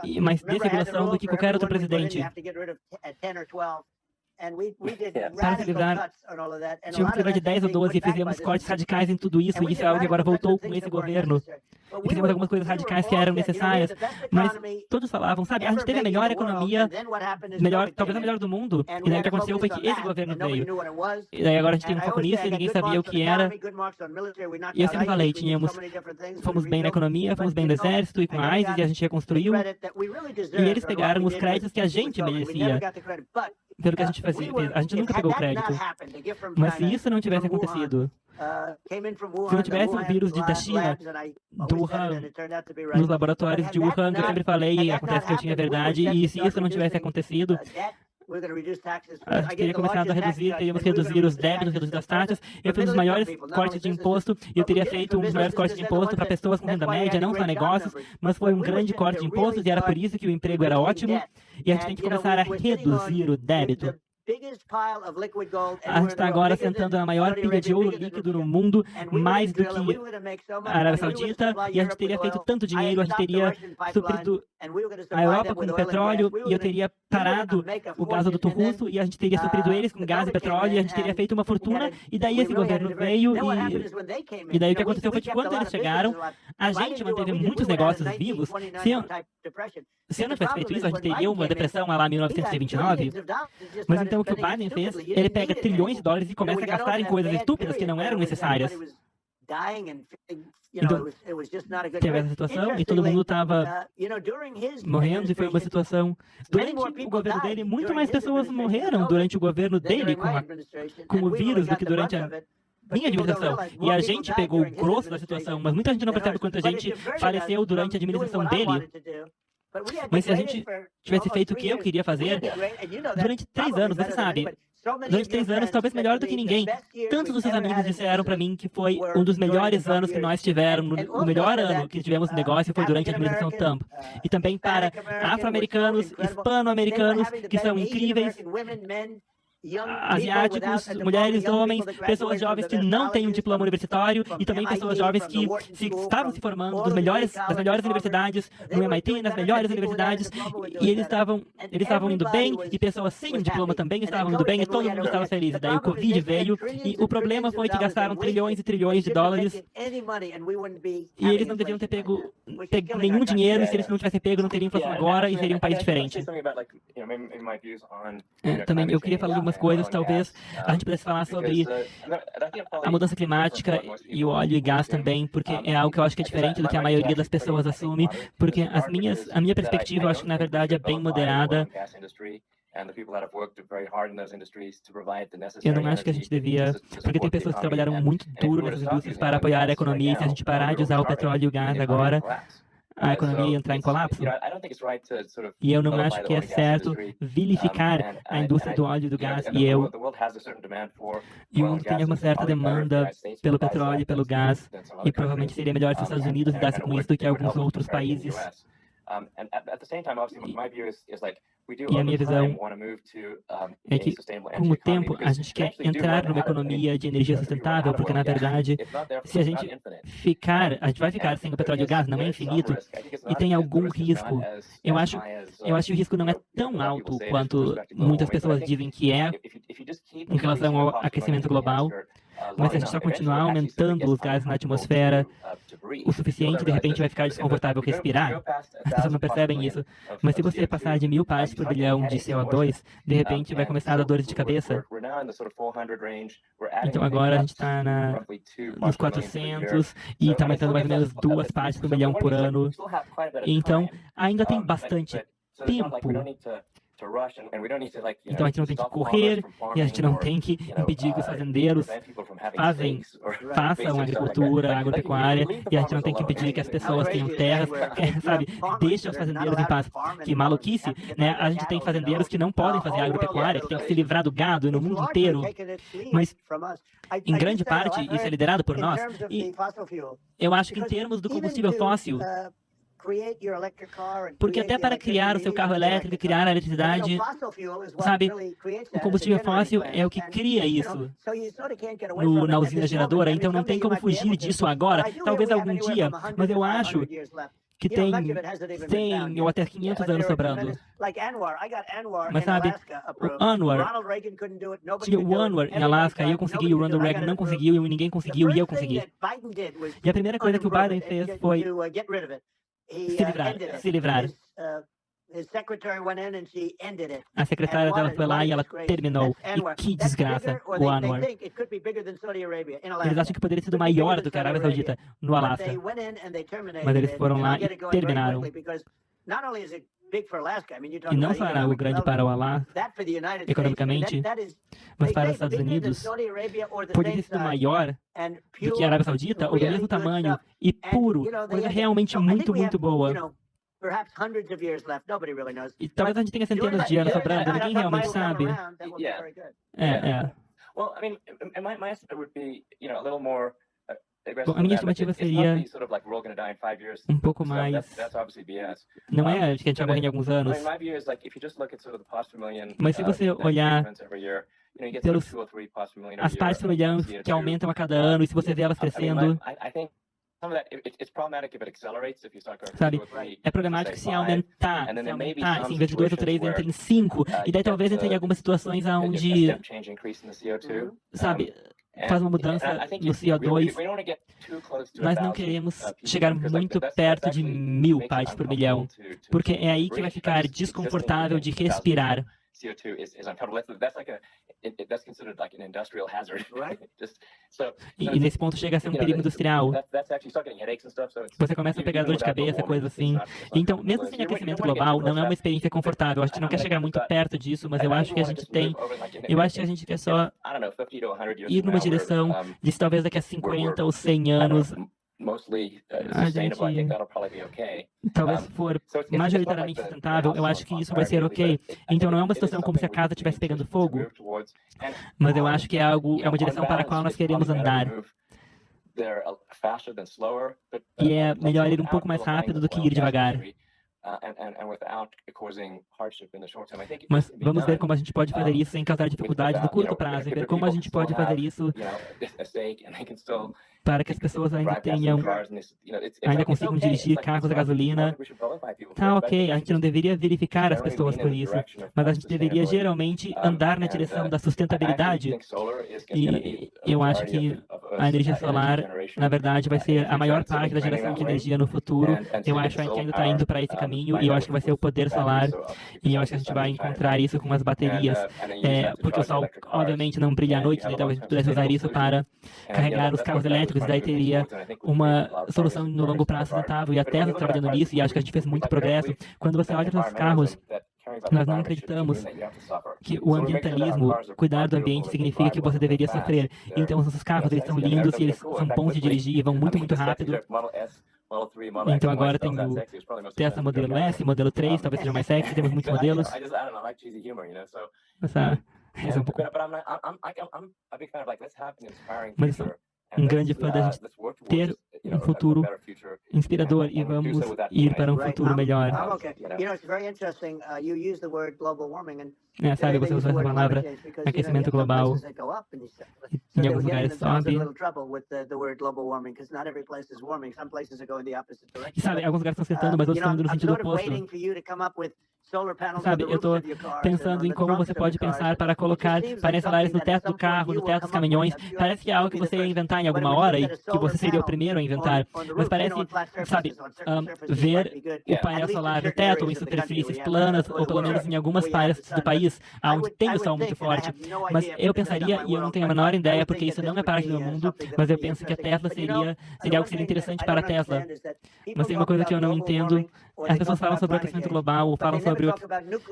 e mais desregulação do que qualquer outro presidente. Para se livrar, tínhamos que livrar de 10 ou 12 e fizemos cortes radicais em tudo isso, e isso é algo que agora voltou com esse governo. E fizemos algumas coisas radicais que eram necessárias, mas todos falavam, sabe, a gente teve a melhor economia, talvez a melhor do mundo, e daí o que aconteceu foi que esse governo veio. E daí agora a gente tem um foco nisso e ninguém sabia o que era. E eu sempre falei, fomos bem na economia, fomos bem no exército e com a ISIS, e a gente reconstruiu, e eles pegaram os créditos que a gente merecia pelo que a gente fazia. A gente nunca pegou crédito. Mas se isso não tivesse acontecido, se não tivesse um vírus da China, do Wuhan, nos laboratórios de Wuhan, que eu sempre falei, e acontece que eu tinha verdade, e se isso não tivesse acontecido, a gente teria começado a reduzir, teríamos reduzir os débitos, reduzir as taxas. Eu fiz um dos maiores cortes de imposto, e eu teria feito um dos maiores cortes de imposto para pessoas com renda média, não só negócios, mas foi um grande corte de impostos, e era por isso que o emprego era ótimo, e a gente tem que começar a reduzir o débito. A gente está agora sentando na maior pilha de ouro líquido no mundo, mais do que a Arábia Saudita, e a gente teria feito tanto dinheiro, a gente teria suprido a Europa com petróleo, e eu teria parado o gasoduto russo, e a gente teria suprido eles com gás e petróleo, e a gente teria feito uma fortuna, e daí esse governo veio, e daí o que aconteceu foi que quando eles chegaram, a gente manteve muitos negócios vivos. Se eu não tivesse feito isso, a gente teria uma depressão lá em 1929. Mas então o que o Biden fez, ele pega trilhões de dólares e começa a gastar em coisas estúpidas que não eram necessárias. Então, teve essa situação e todo mundo estava morrendo, e foi uma situação... Durante o governo dele, muito mais pessoas morreram durante o governo dele com o vírus do que durante a minha administração. E a gente pegou o grosso da situação, mas muita gente não percebe quanta gente faleceu durante a administração dele. Mas se a gente tivesse feito o que eu queria fazer, durante 3 anos, você sabe, durante 3 anos, talvez melhor do que ninguém, tantos dos seus amigos disseram para mim que foi um dos melhores anos que nós tivemos, o melhor ano que tivemos no negócio foi durante a administração Trump. E também para afro-americanos, hispano-americanos, que são incríveis, asiáticos, mulheres, homens, pessoas jovens que não têm um diploma universitário, e também pessoas jovens que estavam se formando das melhores universidades, no MIT, nas melhores universidades, e eles estavam indo bem, e pessoas sem um diploma também estavam indo bem, e todo mundo estava feliz. Daí o Covid veio, e o problema foi que gastaram trilhões e trilhões de dólares, e eles não deviam ter pego nenhum dinheiro, e se eles não tivessem pego, não teriam inflação agora, e seria um país diferente. Também eu queria falar de algumas coisas, talvez a gente pudesse falar sobre a mudança climática e o óleo e gás também, porque é algo que eu acho que é diferente do que a maioria das pessoas assume, porque a minha perspectiva, eu acho que na verdade é bem moderada. Eu não acho que a gente devia, porque tem pessoas que trabalharam muito duro nessas indústrias para apoiar a economia, e se a gente parar de usar o petróleo e o gás agora, a economia ia entrar em colapso. E eu não acho que é certo vilificar a indústria do óleo e do gás. E o mundo tem uma certa demanda pelo petróleo e pelo gás, e provavelmente seria melhor se os Estados Unidos lidassem com isso do que alguns outros países. E a minha visão é que, com o tempo, a gente quer entrar numa economia de energia sustentável, porque, na verdade, se a gente vai ficar sem o petróleo e o gás, não é infinito, e tem algum risco. Eu acho que o risco não é tão alto quanto muitas pessoas dizem que é em relação ao aquecimento global. Mas se a gente só continuar aumentando os gases na atmosfera o suficiente, de repente vai ficar desconfortável respirar. As pessoas não percebem isso. Mas se você passar de 1000 partes por bilhão de CO2, de repente vai começar a dar dores de cabeça. Então agora a gente está nos 400 e está aumentando mais ou menos 2 partes por milhão por ano. Então ainda tem bastante tempo. Então a gente não tem que correr e a gente não tem que impedir que os fazendeiros façam agricultura, agropecuária, e a gente não tem que impedir que as pessoas tenham terras, sabe? Deixa os fazendeiros em paz. Que maluquice, né? A gente tem fazendeiros que não podem fazer agropecuária, que tem que se livrar do gado no mundo inteiro. Mas, em grande parte, isso é liderado por nós. E eu acho que em termos do combustível fóssil, porque até para criar o seu carro elétrico, criar a eletricidade, sabe, o combustível fóssil é o que cria isso na usina geradora, então não tem como fugir disso agora, talvez algum dia, mas eu acho que tem 100 ou até 500 anos sobrando. Mas sabe, o Anwar, tinha o Anwar em Alaska, e eu consegui, o Ronald Reagan não conseguiu, e ninguém conseguiu, e eu consegui. E a primeira coisa que o Biden fez foi se livrar. A secretária dela foi lá e ela terminou. E que desgraça, o Anwar. Eles acham que poderia ser maior do que a Arábia Saudita no Alasca. Mas eles foram lá e terminaram. E não só era algo grande para o Alasca, economicamente, mas para os Estados Unidos, poderia ter sido maior do que a Arábia Saudita, ou do mesmo tamanho, e puro, coisa realmente muito, muito boa. E talvez a gente tenha centenas de anos sobrando, ninguém realmente sabe. Bom, a minha estimativa seria um pouco mais. Não é que a gente vai morrer em alguns anos. Mas se você olhar pelas as partes por milhão que aumentam a cada ano, e se você vê elas crescendo, sabe, é problemático se aumentar, se em vez de 2 ou 3 entra em 5, e daí talvez entre em algumas situações onde, sabe, faz uma mudança no CO2. Nós não queremos chegar muito perto de 1000 partes por milhão, porque é aí que vai ficar desconfortável de respirar. E nesse ponto chega a ser um perigo industrial. Você começa a pegar dor de cabeça, coisa assim. Então, mesmo sem aquecimento global, não é uma experiência confortável. A gente não quer chegar muito perto disso, mas eu acho que a gente tem. Eu acho que a gente quer só ir numa direção de talvez daqui a 50 ou 100 anos. A gente, talvez se for majoritariamente sustentável, eu acho que isso vai ser ok. Então não é uma situação como se a casa estivesse pegando fogo, mas eu acho que é uma direção para a qual nós queremos andar. E é melhor ir um pouco mais rápido do que ir devagar. Mas vamos ver como a gente pode fazer isso sem causar dificuldade no curto prazo, e ver como a gente pode fazer isso para que as pessoas ainda ainda consigam dirigir carros a gasolina. Tá ok, a gente não deveria verificar as pessoas por isso, mas a gente deveria geralmente andar na direção da sustentabilidade. E eu acho que a energia solar, na verdade, vai ser a maior parte da geração de energia no futuro. Eu acho que a gente ainda está indo para esse caminho, e eu acho que vai ser o poder solar, e eu acho que a gente vai encontrar isso com as baterias, porque o sol, obviamente, não brilha à noite, então a gente pudesse usar isso para carregar os carros elétricos, daí teria uma solução no longo prazo sustentável, e a Tesla está trabalhando nisso, e acho que a gente fez muito progresso. Quando você olha para os carros, nós não acreditamos que o ambientalismo, cuidar do ambiente, significa que você deveria sofrer. Então, os nossos carros, eles são lindos, e eles são bons de dirigir, e vão muito, muito rápido. Então agora tem o Tesla modelo S, modelo 3, talvez seja mais sexy, temos muitos modelos. Esse é um pouco... Mas eu sou um grande fã da gente ter um futuro inspirador, e vamos ir para um futuro melhor. Sabe, você usou essa palavra, aquecimento global. Em alguns lugares sobe. E sabe, alguns lugares estão sentando, mas outros estão indo no sentido oposto. Sabe, eu estou pensando em como você pode pensar para colocar painéis solares no teto do carro, no teto dos caminhões. Parece que é algo que você ia inventar em alguma hora e que você seria o primeiro a inventar. Mas parece, sabe, ver o painel solar no teto ou em superfícies planas, ou pelo menos em algumas partes do país, onde tem o sol muito forte. Mas eu pensaria, e eu não tenho a menor ideia, porque isso não é parte do mundo, mas eu penso que a Tesla seria algo que seria interessante para a Tesla. Mas tem uma coisa que eu não entendo. As pessoas falam sobre o aquecimento global, ou falam sobre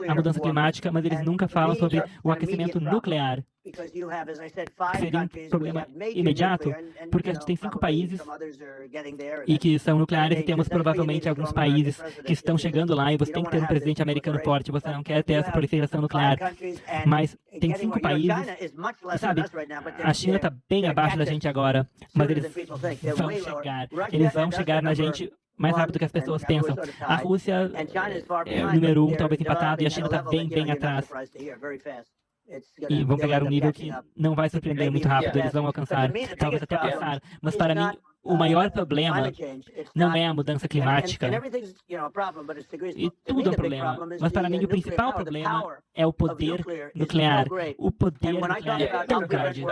a mudança climática, mas eles nunca falam sobre o aquecimento nuclear, que seria um problema imediato, porque a gente tem 5 países e que são nucleares, e temos provavelmente alguns países que estão chegando lá, e você tem que ter um presidente americano forte, você não quer ter essa proliferação nuclear, mas tem 5 países, e sabe, a China está bem abaixo da gente agora, mas eles vão chegar na gente mais rápido que as pessoas pensam. A Rússia é o número 1, talvez empatado, e a China está bem, bem atrás. E vão pegar um nível que não vai surpreender muito rápido, eles vão alcançar, talvez até passar. Mas para mim, o maior problema não é a mudança climática. E tudo é um problema. Mas para mim, o principal problema é o poder nuclear. O poder nuclear é tão grande.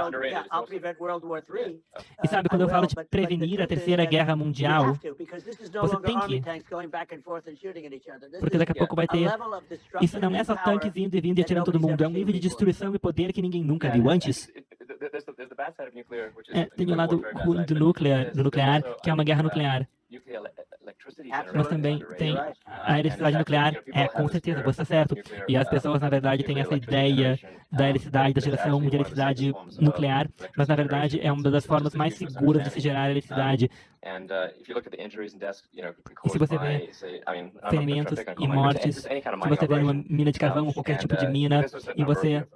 E sabe, quando eu falo de prevenir a Terceira Guerra Mundial, você tem que... Porque daqui a pouco vai ter... Isso não é só tanques indo e vindo e atirando todo mundo. É um nível de destruição e poder que ninguém nunca viu antes. Tem o lado ruim do nuclear, que é uma guerra nuclear. Mas também tem a eletricidade nuclear, com certeza, você está certo. E as pessoas, na verdade, têm essa ideia da eletricidade, da geração de eletricidade nuclear, mas, na verdade, é uma das formas mais seguras de se gerar eletricidade. E se você vê ferimentos e mortes, se você vê numa mina de carvão ou qualquer tipo de mina, e você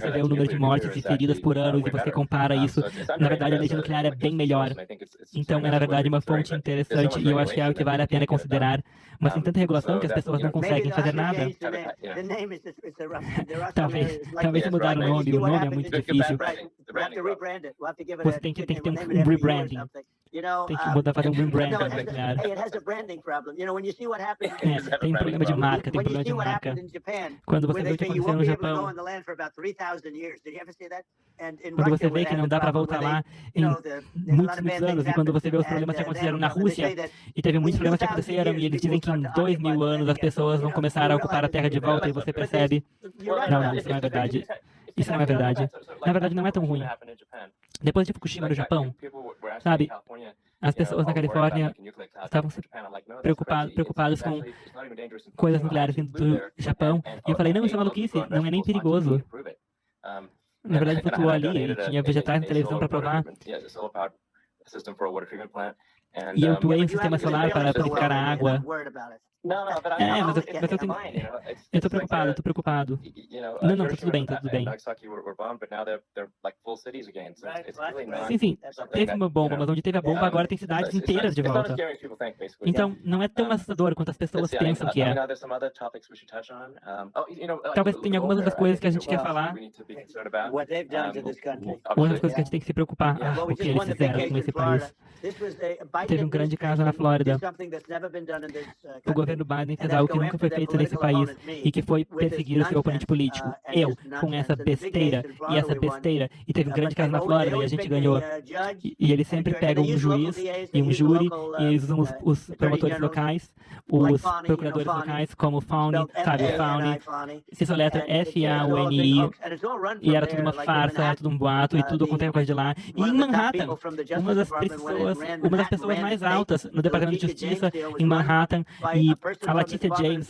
vê o número de mortes e feridas por ano, e você compara isso, na verdade, a energia nuclear é bem melhor. Então, é, na verdade, uma fonte interessante, e eu acho que é algo que vale a pena considerar. Mas tem tanta regulação que as pessoas não conseguem fazer nada. Talvez se mudar o nome é muito difícil. Você tem que ter um rebranding. Tem que mudar, fazer um rebranding nuclear. Tem um problema de marca, Quando você vê o que aconteceu no Japão, quando você vê que não dá para voltar lá em muitos anos, e quando você vê os problemas que aconteceram na Rússia, e teve muitos problemas que aconteceram, e eles dizem que em 2000 anos as pessoas vão começar a ocupar a Terra de volta, e você percebe... Não, isso não é verdade. Isso não é verdade. Na verdade, não é tão ruim. Depois de Fukushima, no Japão, sabe, as pessoas na Califórnia estavam preocupadas com coisas nucleares vindo do Japão. E eu falei, não, isso é maluquice, não é nem perigoso. Na verdade, flutuou ali, e tinha vegetais na televisão para provar. E eu doei um sistema solar para purificar a água. É, mas eu tenho... Eu tô preocupado, eu tô preocupado. Não, tá tudo bem, tá tudo bem. Sim, sim, teve uma bomba, mas onde teve a bomba agora tem cidades inteiras de volta. Então, não é tão assustador quanto as pessoas pensam que é. Talvez tenha algumas outras coisas que a gente quer falar, What they've done to this country. outras coisas que a gente tem que se preocupar. Ah, o que eles fizeram com esse país. Teve um grande caso na Flórida. O governo Biden fez algo que nunca foi feito nesse país e que foi perseguir o seu oponente político. Eu, com essa besteira, e teve um grande caso na Flórida e a gente ganhou. E eles sempre pegam um juiz e um júri e eles usam os promotores locais, os procuradores locais, como Fauny, sabe, o Fauny, se soletra F-A-U-N-I, e era tudo uma farsa, era tudo um boato, e tudo aconteceu com de lá. E em Manhattan, uma das pessoas mais altas no Departamento de Justiça em Manhattan, e a Letitia James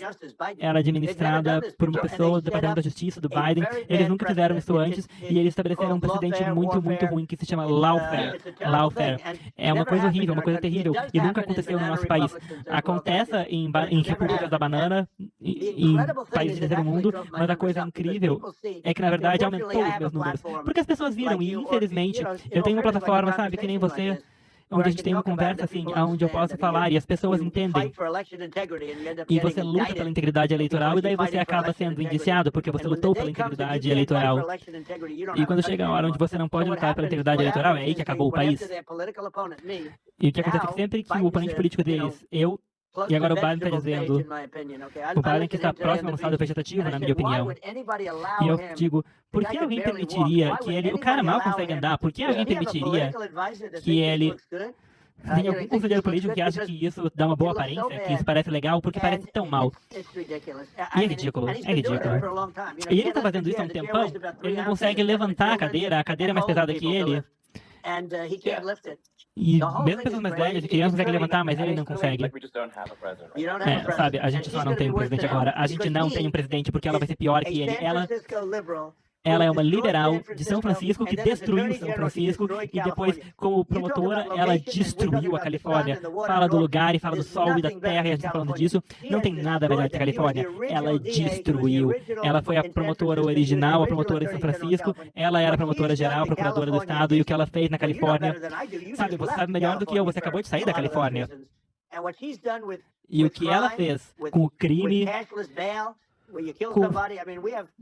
era administrada por uma pessoa do Departamento da Justiça, do Biden. Eles nunca fizeram isso antes, e eles estabeleceram um precedente muito, muito ruim, que se chama lawfare. Lawfare. É uma coisa horrível, uma coisa terrível, e nunca aconteceu no nosso país. Acontece em repúblicas da banana, em países de terceiro mundo, mas a coisa incrível é que, na verdade, aumentou os meus números. Porque as pessoas viram, e infelizmente, eu tenho uma plataforma, sabe, que nem você, onde a gente tem uma conversa, assim, onde eu posso falar e as pessoas entendem. E você luta pela integridade eleitoral e daí você acaba sendo indiciado porque você lutou pela integridade eleitoral. E quando chega a hora onde você não pode lutar pela integridade eleitoral, é aí que acabou o país. E o que acontece é que sempre que o oponente político deles, e agora o Biden está dizendo, o Biden que está próximo ao estado vegetativo, na minha opinião. E eu digo, por que alguém permitiria que ele, o cara mal consegue andar, por que alguém permitiria que ele... Tem algum conselheiro político que acha que isso dá uma boa aparência, que isso parece legal, porque parece tão mal. E é ridículo, é ridículo. E ele está fazendo isso há um tempão, ele não consegue levantar a cadeira é mais pesada que ele. E mesmo pessoas mais velhas e crianças conseguem levantar, mas ele não consegue. Sabe, a gente só não tem um presidente agora. A gente não tem um presidente porque ela vai ser pior que ele. Ela é uma liberal de São Francisco que destruiu São Francisco e depois, como promotora, ela destruiu a Califórnia. Fala do lugar e fala do sol e da terra e a gente está falando disso. Não tem nada melhor que a Califórnia. Ela destruiu. Ela foi a promotora original, a promotora de São Francisco. Ela era a promotora geral, a procuradora do estado e o que ela fez na Califórnia. Sabe, você sabe melhor do que eu. Você acabou de sair da Califórnia. E o que ela fez com o crime...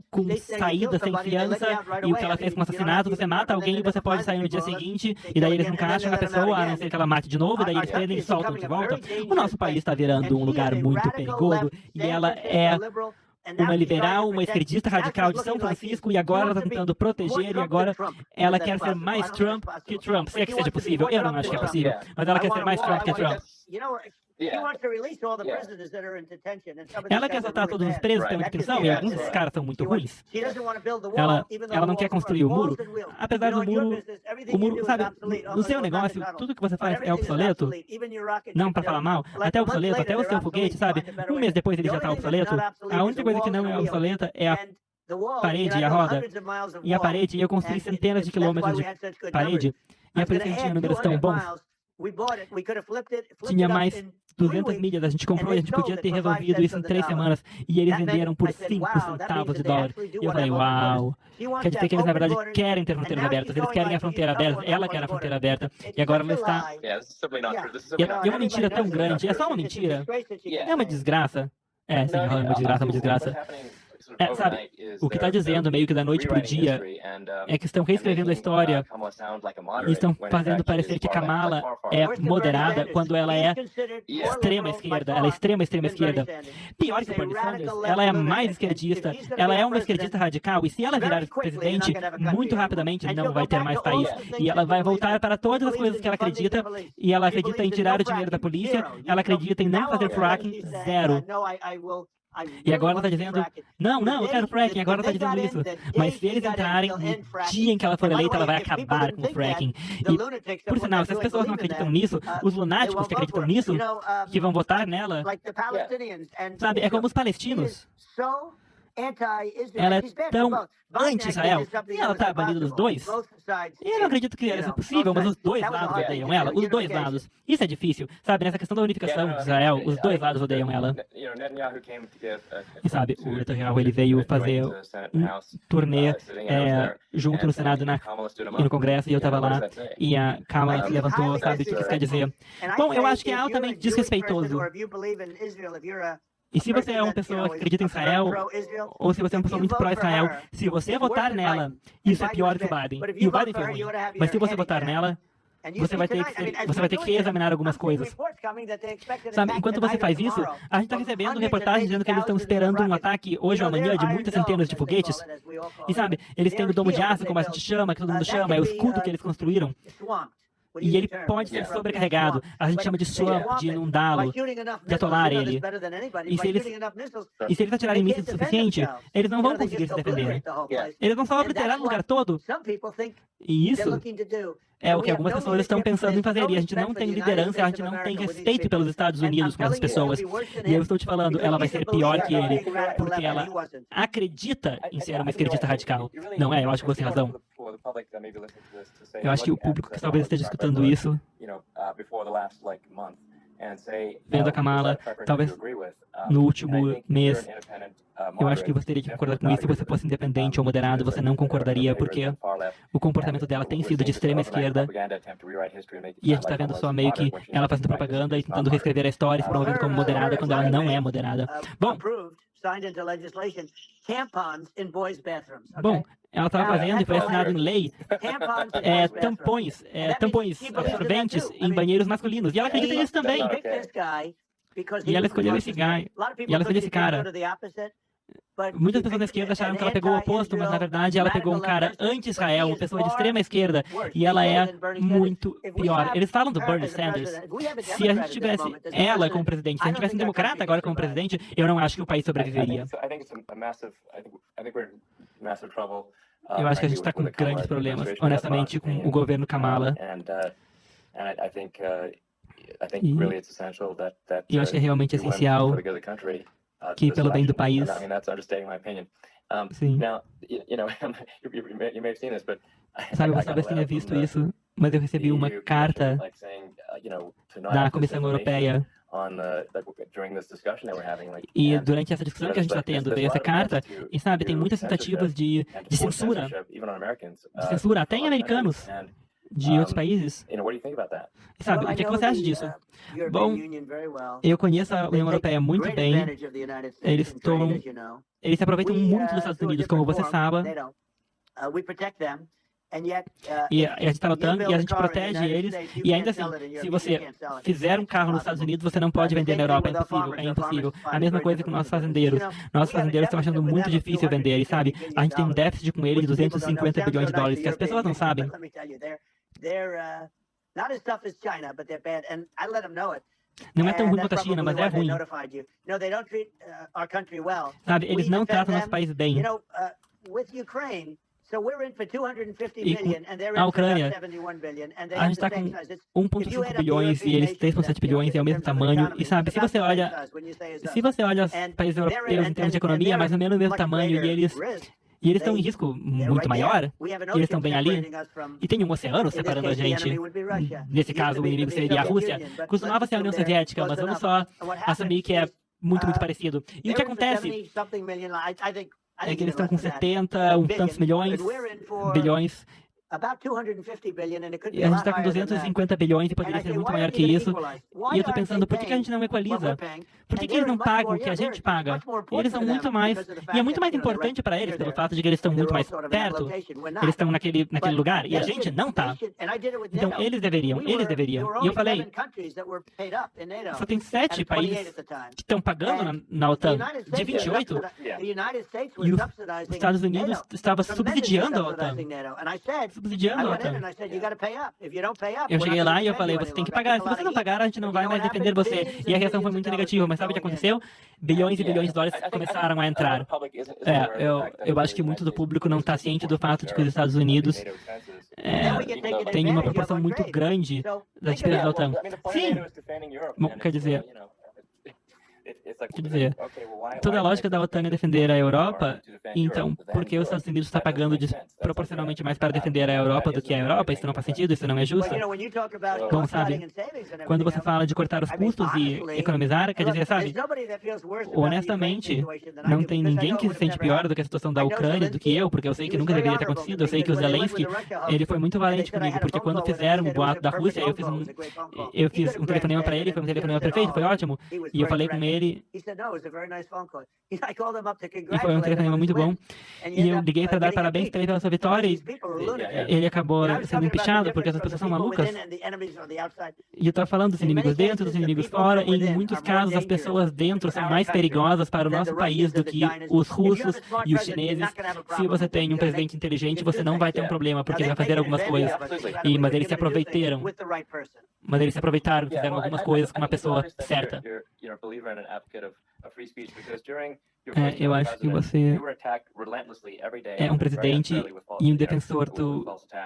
com saída sem fiança, e o que ela fez com o assassinato, você mata alguém e você pode sair no dia seguinte, e daí eles nunca acham a pessoa, a não ser que ela mate de novo, e daí eles prendem e soltam de volta. O nosso país está virando um lugar muito perigoso, e ela é uma liberal, uma esquerdista radical de São Francisco, e agora ela está tentando proteger, e agora ela quer ser mais Trump que Trump, se é que seja possível. Eu não acho que é possível, mas ela quer ser mais Trump que Trump. Ela quer soltar todos os presos que estão em detenção, e alguns desses caras são muito ruins. Ela não quer construir o muro, apesar do muro, o muro, sabe, no seu negócio, tudo que você faz é obsoleto, não para falar mal, até obsoleto, até o seu foguete, sabe, um mês depois ele já está obsoleto, a única coisa que não é obsoleta é a parede e a roda, e a parede, eu construí centenas de quilômetros de parede, e é por isso que a gente tinha números tão bons. Tinha mais 200 milhas, a gente comprou e a gente podia ter resolvido isso em 3 semanas. E eles venderam por 5 centavos de dólar. E eu falei, uau. Quer dizer que eles, na verdade, querem ter fronteiras abertas. Eles querem a fronteira aberta. Ela quer a fronteira aberta. E agora ela está... E é uma mentira tão grande. É só uma mentira. É uma desgraça. É, sim, é uma desgraça, é uma desgraça. Sabe, o que está dizendo meio que da noite para o dia é que estão reescrevendo a história e estão fazendo parecer que Kamala é moderada quando ela é extrema esquerda. Ela é extrema esquerda. Pior que o Bernie Sanders, ela é mais esquerdista. Ela é uma esquerdista radical e se ela virar presidente, muito rapidamente não vai ter mais país. E ela vai voltar para todas as coisas que ela acredita. E ela acredita em tirar o dinheiro da polícia. Ela acredita em não fazer fracking, zero. E agora ela está dizendo, não, eu quero fracking, agora ela está dizendo isso. Mas se eles entrarem, no dia em que ela for eleita, ela vai acabar com o fracking. E, por sinal, se as pessoas não acreditam nisso, os lunáticos que acreditam nisso, que vão votar nela, sabe, é como os palestinos. ela é tão anti-Israel. E ela está banida dos dois. E eu não acredito que isso é possível, mas os dois lados odeiam ela. Os dois lados. Isso é difícil. Sabe, nessa questão da unificação de Israel, os dois lados odeiam ela. E sabe, o Netanyahu, ele veio fazer um turnê junto no Senado e no Congresso, e eu estava lá, e a Kamala se levantou, sabe o que isso quer dizer? Bom, eu acho que é altamente desrespeitoso. E se você é uma pessoa que acredita em Israel, ou se você é uma pessoa muito pró-Israel, se você votar nela, isso é pior que o Biden. E o Biden foi ruim. Mas se você votar nela, você vai ter que examinar algumas coisas. Sabe, enquanto você faz isso, a gente está recebendo reportagens dizendo que eles estão esperando um ataque hoje ou amanhã de muitas centenas de foguetes. E sabe, eles têm o domo de aço, como a gente chama, que todo mundo chama, é o escudo que eles construíram. E ele pode ser sobrecarregado. A gente chama de swamp, de inundá-lo, de atolar ele. E se eles atirarem mísseis o suficiente, eles não vão conseguir se defender. Eles vão só obliterar o lugar todo. E isso é o que algumas pessoas estão pensando em fazer. E a gente não tem liderança, a gente não tem respeito pelos Estados Unidos com essas pessoas. E eu estou te falando, ela vai ser pior que ele, porque ela acredita em ser uma esquerdista radical. Não é? Eu acho que você tem razão. Eu acho que o público que talvez esteja escutando isso, vendo a Kamala, talvez no último mês, eu acho que você teria que concordar com isso. Se você fosse independente ou moderado, você não concordaria, porque o comportamento dela tem sido de extrema esquerda. E a gente está vendo só meio que ela fazendo propaganda e tentando reescrever a história, se promovendo como moderada, quando ela não é moderada. Bom, ela estava fazendo e foi assinado em lei tampões absorventes em banheiros masculinos. E ela acredita nisso também. E ela escolheu esse cara. Muitas pessoas da esquerda acharam que ela pegou o oposto, mas na verdade ela pegou um cara anti-Israel, uma pessoa de extrema esquerda, e ela é muito pior. Eles falam do Bernie Sanders. Se a gente tivesse ela como presidente, se a gente tivesse um democrata agora como presidente, eu não acho que o país sobreviveria. Eu acho que a gente está com grandes problemas, honestamente, com o governo Kamala. E eu acho que é realmente essencial que, pelo bem do país, sim. Sabe, você talvez tenha visto isso, mas eu recebi uma carta da Comissão Europeia. E durante essa discussão que a gente está tendo, veio essa carta, e sabe, tem muitas tentativas de censura até em americanos, de outros países. E sabe, o que você acha disso? Bom, eu conheço a União Europeia muito bem. Eles se aproveitam muito dos Estados Unidos, como você sabe. E a gente está lutando e a gente protege eles. E ainda assim, se você fizer um carro nos Estados Unidos, você não pode vender na Europa. É impossível. A mesma coisa com nossos fazendeiros. Nossos fazendeiros estão achando muito difícil vender. E sabe, a gente tem um déficit com eles de 250 bilhões de dólares, que as pessoas não sabem. Não é tão ruim quanto a China, mas é ruim. Sabe, eles não tratam nosso país bem. E com a Ucrânia, a gente está com 1,5 bilhões e eles 3,7 bilhões, é o mesmo tamanho. E sabe, se você olha os países europeus em termos de economia, é mais ou menos o mesmo tamanho, e eles estão em risco muito maior, eles estão bem ali, e tem um oceano separando a gente. Nesse caso, o inimigo seria a Rússia. Costumava ser a União Soviética, mas vamos só assumir que é muito parecido. E o que acontece é que eles estão com 70, tantos bilhões, e a gente está com 250 bilhões e poderia ser muito maior que isso. E eu estou pensando, por que a gente não equaliza? Por que eles não pagam o que a gente paga? Eles são muito mais, e é muito mais importante para eles pelo fato de que eles estão muito mais perto. Eles estão naquele lugar, e a gente não está. Então, eles deveriam. E eu falei, só tem 7 países que estão pagando na OTAN, de 28, e os Estados Unidos estava subsidiando a OTAN. Eu cheguei lá e eu falei, você tem que pagar. Se você não pagar, a gente não vai mais defender você. E a reação foi muito negativa. Mas sabe o que aconteceu? Bilhões e bilhões de dólares começaram a entrar. Eu acho que muito do público não está ciente do fato de que os Estados Unidos têm uma proporção muito grande das despesas da OTAN. Sim, quer dizer, Quer dizer, toda a lógica da OTAN é defender a Europa, então por que os Estados Unidos está pagando proporcionalmente mais para defender a Europa do que a Europa? Isso não faz sentido, isso não é justo. Bom, sabe, quando você fala de cortar os custos e economizar, quer dizer, sabe, honestamente, não tem ninguém que se sente pior do que a situação da Ucrânia do que eu, porque eu sei que nunca deveria ter acontecido. Eu sei que o Zelensky, ele foi muito valente comigo, porque quando fizeram o boato da Rússia, eu fiz um telefonema para ele, foi um telefonema perfeito, foi ótimo, e eu falei com ele, e foi um telefonema muito bom, e eu liguei para dar parabéns para ele pela sua vitória, e ele acabou sendo empichado, porque essas pessoas são malucas. E eu estava falando dos inimigos dentro, dos inimigos fora, e em muitos casos as pessoas dentro são mais perigosas para o nosso país do que os russos e os chineses. Se você tem um presidente inteligente, você não vai ter um problema, porque ele vai fazer algumas coisas. Mas eles se aproveitaram. Mas eles se aproveitaram, fizeram algumas coisas com uma pessoa certa. Eu acho que você é um presidente e um defensor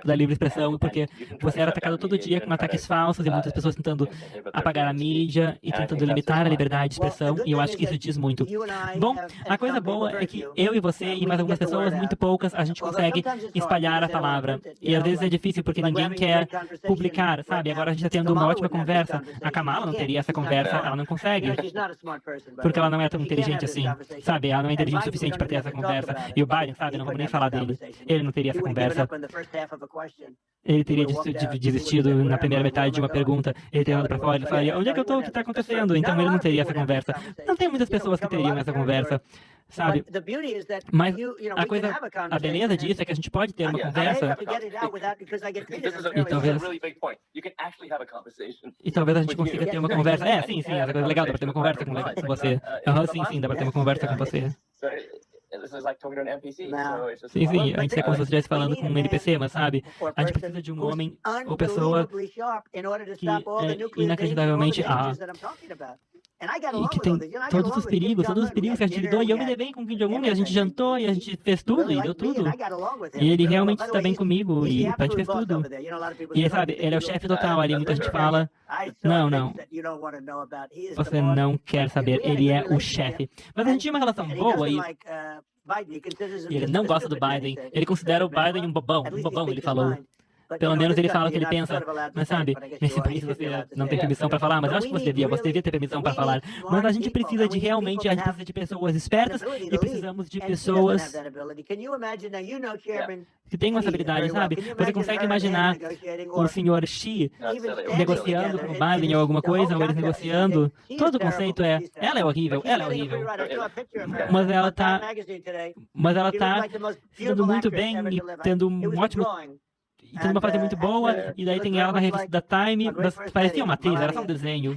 da livre expressão, porque você era atacado todo dia com ataques falsos e muitas pessoas tentando apagar a mídia e tentando limitar a liberdade de expressão, e eu acho que isso diz muito. Bom, a coisa boa é que eu e você e mais algumas pessoas, muito poucas, a gente consegue espalhar a palavra. E às vezes é difícil porque ninguém quer publicar, sabe? Agora a gente está tendo uma ótima conversa. A Kamala não teria essa conversa, ela não consegue, porque ela não é tão inteligente assim. Sabe, ela não é inteligente o suficiente para ter essa conversa. E o Biden, sabe, não vamos nem falar dele. Ele não teria essa conversa. Ele teria desistido na primeira metade de uma pergunta. Ele teria olhado para fora e falaria, onde é que eu estou? O que está acontecendo? Então ele não teria essa conversa. Não tem muitas pessoas que teriam essa conversa, sabe? Mas a beleza disso é que a gente pode ter uma conversa e talvez a gente consiga ter uma conversa. Sim, essa coisa legal, dá para ter uma conversa com você. Sim, dá para ter uma conversa com você. Sim, antes é como se você estivesse falando com um NPC, mas sabe, a gente precisa de um homem ou pessoa que é inacreditavelmente e que tem todos os perigos que a gente lidou, e eu me dei bem com o Kim Jong-un, e a gente jantou, e a gente fez tudo, e deu tudo. E ele realmente está bem comigo, e a gente fez tudo. E sabe, ele é o chefe total ali, muita gente fala, não, você não quer saber, ele é o chefe. Mas a gente tinha uma relação boa, e ele não gosta do Biden, ele considera o Biden um bobão, ele falou. Pelo menos ele fala o que ele pensa. Mas sabe, nesse país você não tem permissão para falar, mas eu acho que você devia ter permissão para falar. Mas a gente precisa de pessoas espertas e precisamos de pessoas que tenham essa habilidade, sabe? Você consegue imaginar o senhor Xi negociando com o Biden ou alguma coisa, ou eles negociando? Todo o conceito ela é horrível. Mas ela tá se dando muito bem e tendo um ótimo... E tendo uma fase muito boa, e daí tem ela na revista da Time, mas parecia uma atriz, era só um desenho.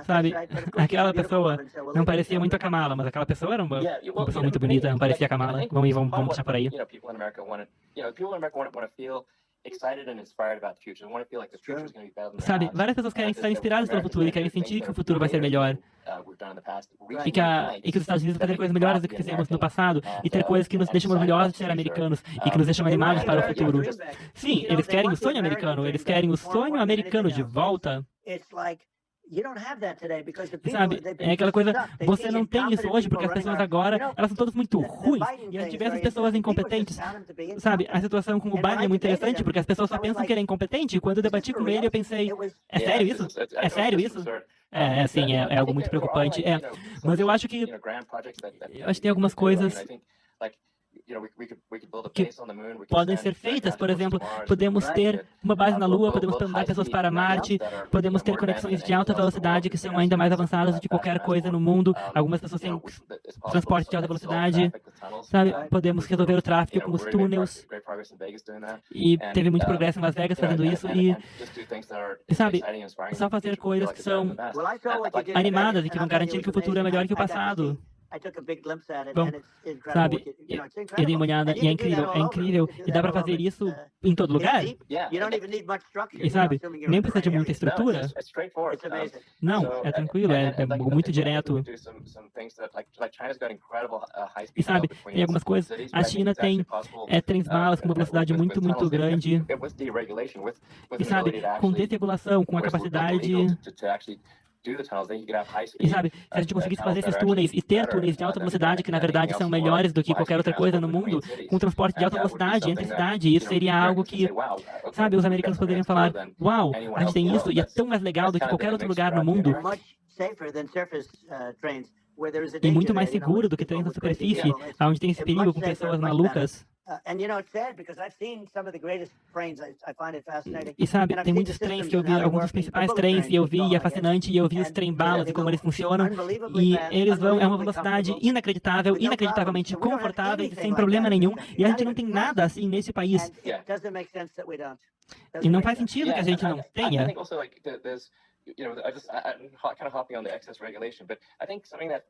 Sabe, aquela pessoa não parecia muito a Kamala, mas aquela pessoa era uma pessoa muito bonita, não parecia a Kamala. Vamos deixar por aí. Sabe, várias pessoas querem estar inspiradas pelo futuro e querem sentir que o futuro vai ser melhor. E que os Estados Unidos vão fazer coisas melhores do que fizemos no passado e ter coisas que nos deixam orgulhosos de ser americanos e que nos deixam animados para o futuro. Sim, eles querem o sonho americano de volta. Sabe, é aquela coisa, você não tem isso hoje porque as pessoas agora, elas são todas muito ruins e a gente vê essas pessoas incompetentes. Sabe, a situação com o Biden é muito interessante porque as pessoas só pensam que ele é incompetente, e quando eu debati com ele eu pensei, é sério isso? É sério isso? Sim, é algo muito preocupante. Mas eu acho que tem algumas coisas que podem ser feitas. Por exemplo, podemos ter uma base na Lua, podemos mandar pessoas para Marte, podemos ter conexões de alta velocidade que são ainda mais avançadas do que qualquer coisa no mundo. Algumas pessoas têm transporte de alta velocidade, sabe? Podemos resolver o tráfego com os túneis. E teve muito progresso em Las Vegas fazendo isso. E sabe, só fazer coisas que são animadas e que vão garantir que o futuro é melhor que o passado. Bom, sabe, eu dei uma olhada e é incrível, e dá para fazer isso em todo lugar. E sabe, nem precisa de muita estrutura. Não, é tranquilo, é muito direto. E sabe, tem algumas coisas, a China tem trens-balas com uma velocidade muito grande. E sabe, com desregulação, com a capacidade do the tunnels, then you could have high E speed sabe, se a gente conseguisse fazer tunnels that esses are túneis actually e ter better túneis de alta than velocidade, que na anything verdade else são in the world, melhores do que high qualquer speed outra coisa no transport mundo, between cities. com transporte de alta That would be velocidade entre something that, cidades, isso seria algo Americans would que, say, wow, okay, sabe, os we've got americanos something poderiam that's cooler falar, than uau, anyone a gente else in tem the isso world. e é tão mais legal do que kind of qualquer the outro mixed lugar no strategy, mundo right? Much safer than surface trains, where there is a e danger muito there, mais seguro do que trens na with crazy superfície, people. onde tem esse It's perigo much com safer, pessoas much better. malucas. And it's sad because I've seen some of the greatest trains. I find it fascinating. E sabe, And I've tem seen muitos the trens systems que eu and vi, how they alguns dos work, and the principais bullet trens, e eu trains vi, we e é call, I guess. fascinante, e eu vi os And trem-balas they e como go eles funcionam, unbelievably e fast, eles vão a uma unbelievably velocidade comfortable, inacreditável, with no inacreditavelmente problems. And we don't have confortáveis, anything sem like problema that in this nenhum, country. e a Not gente não even tem close. nada assim nesse país. And it doesn't make sense that we don't. E Doesn't não make faz sense. sentido que a Yeah, gente and não I tenha. think also like there's, I'm kind of hopping on the excess regulation, but I think something that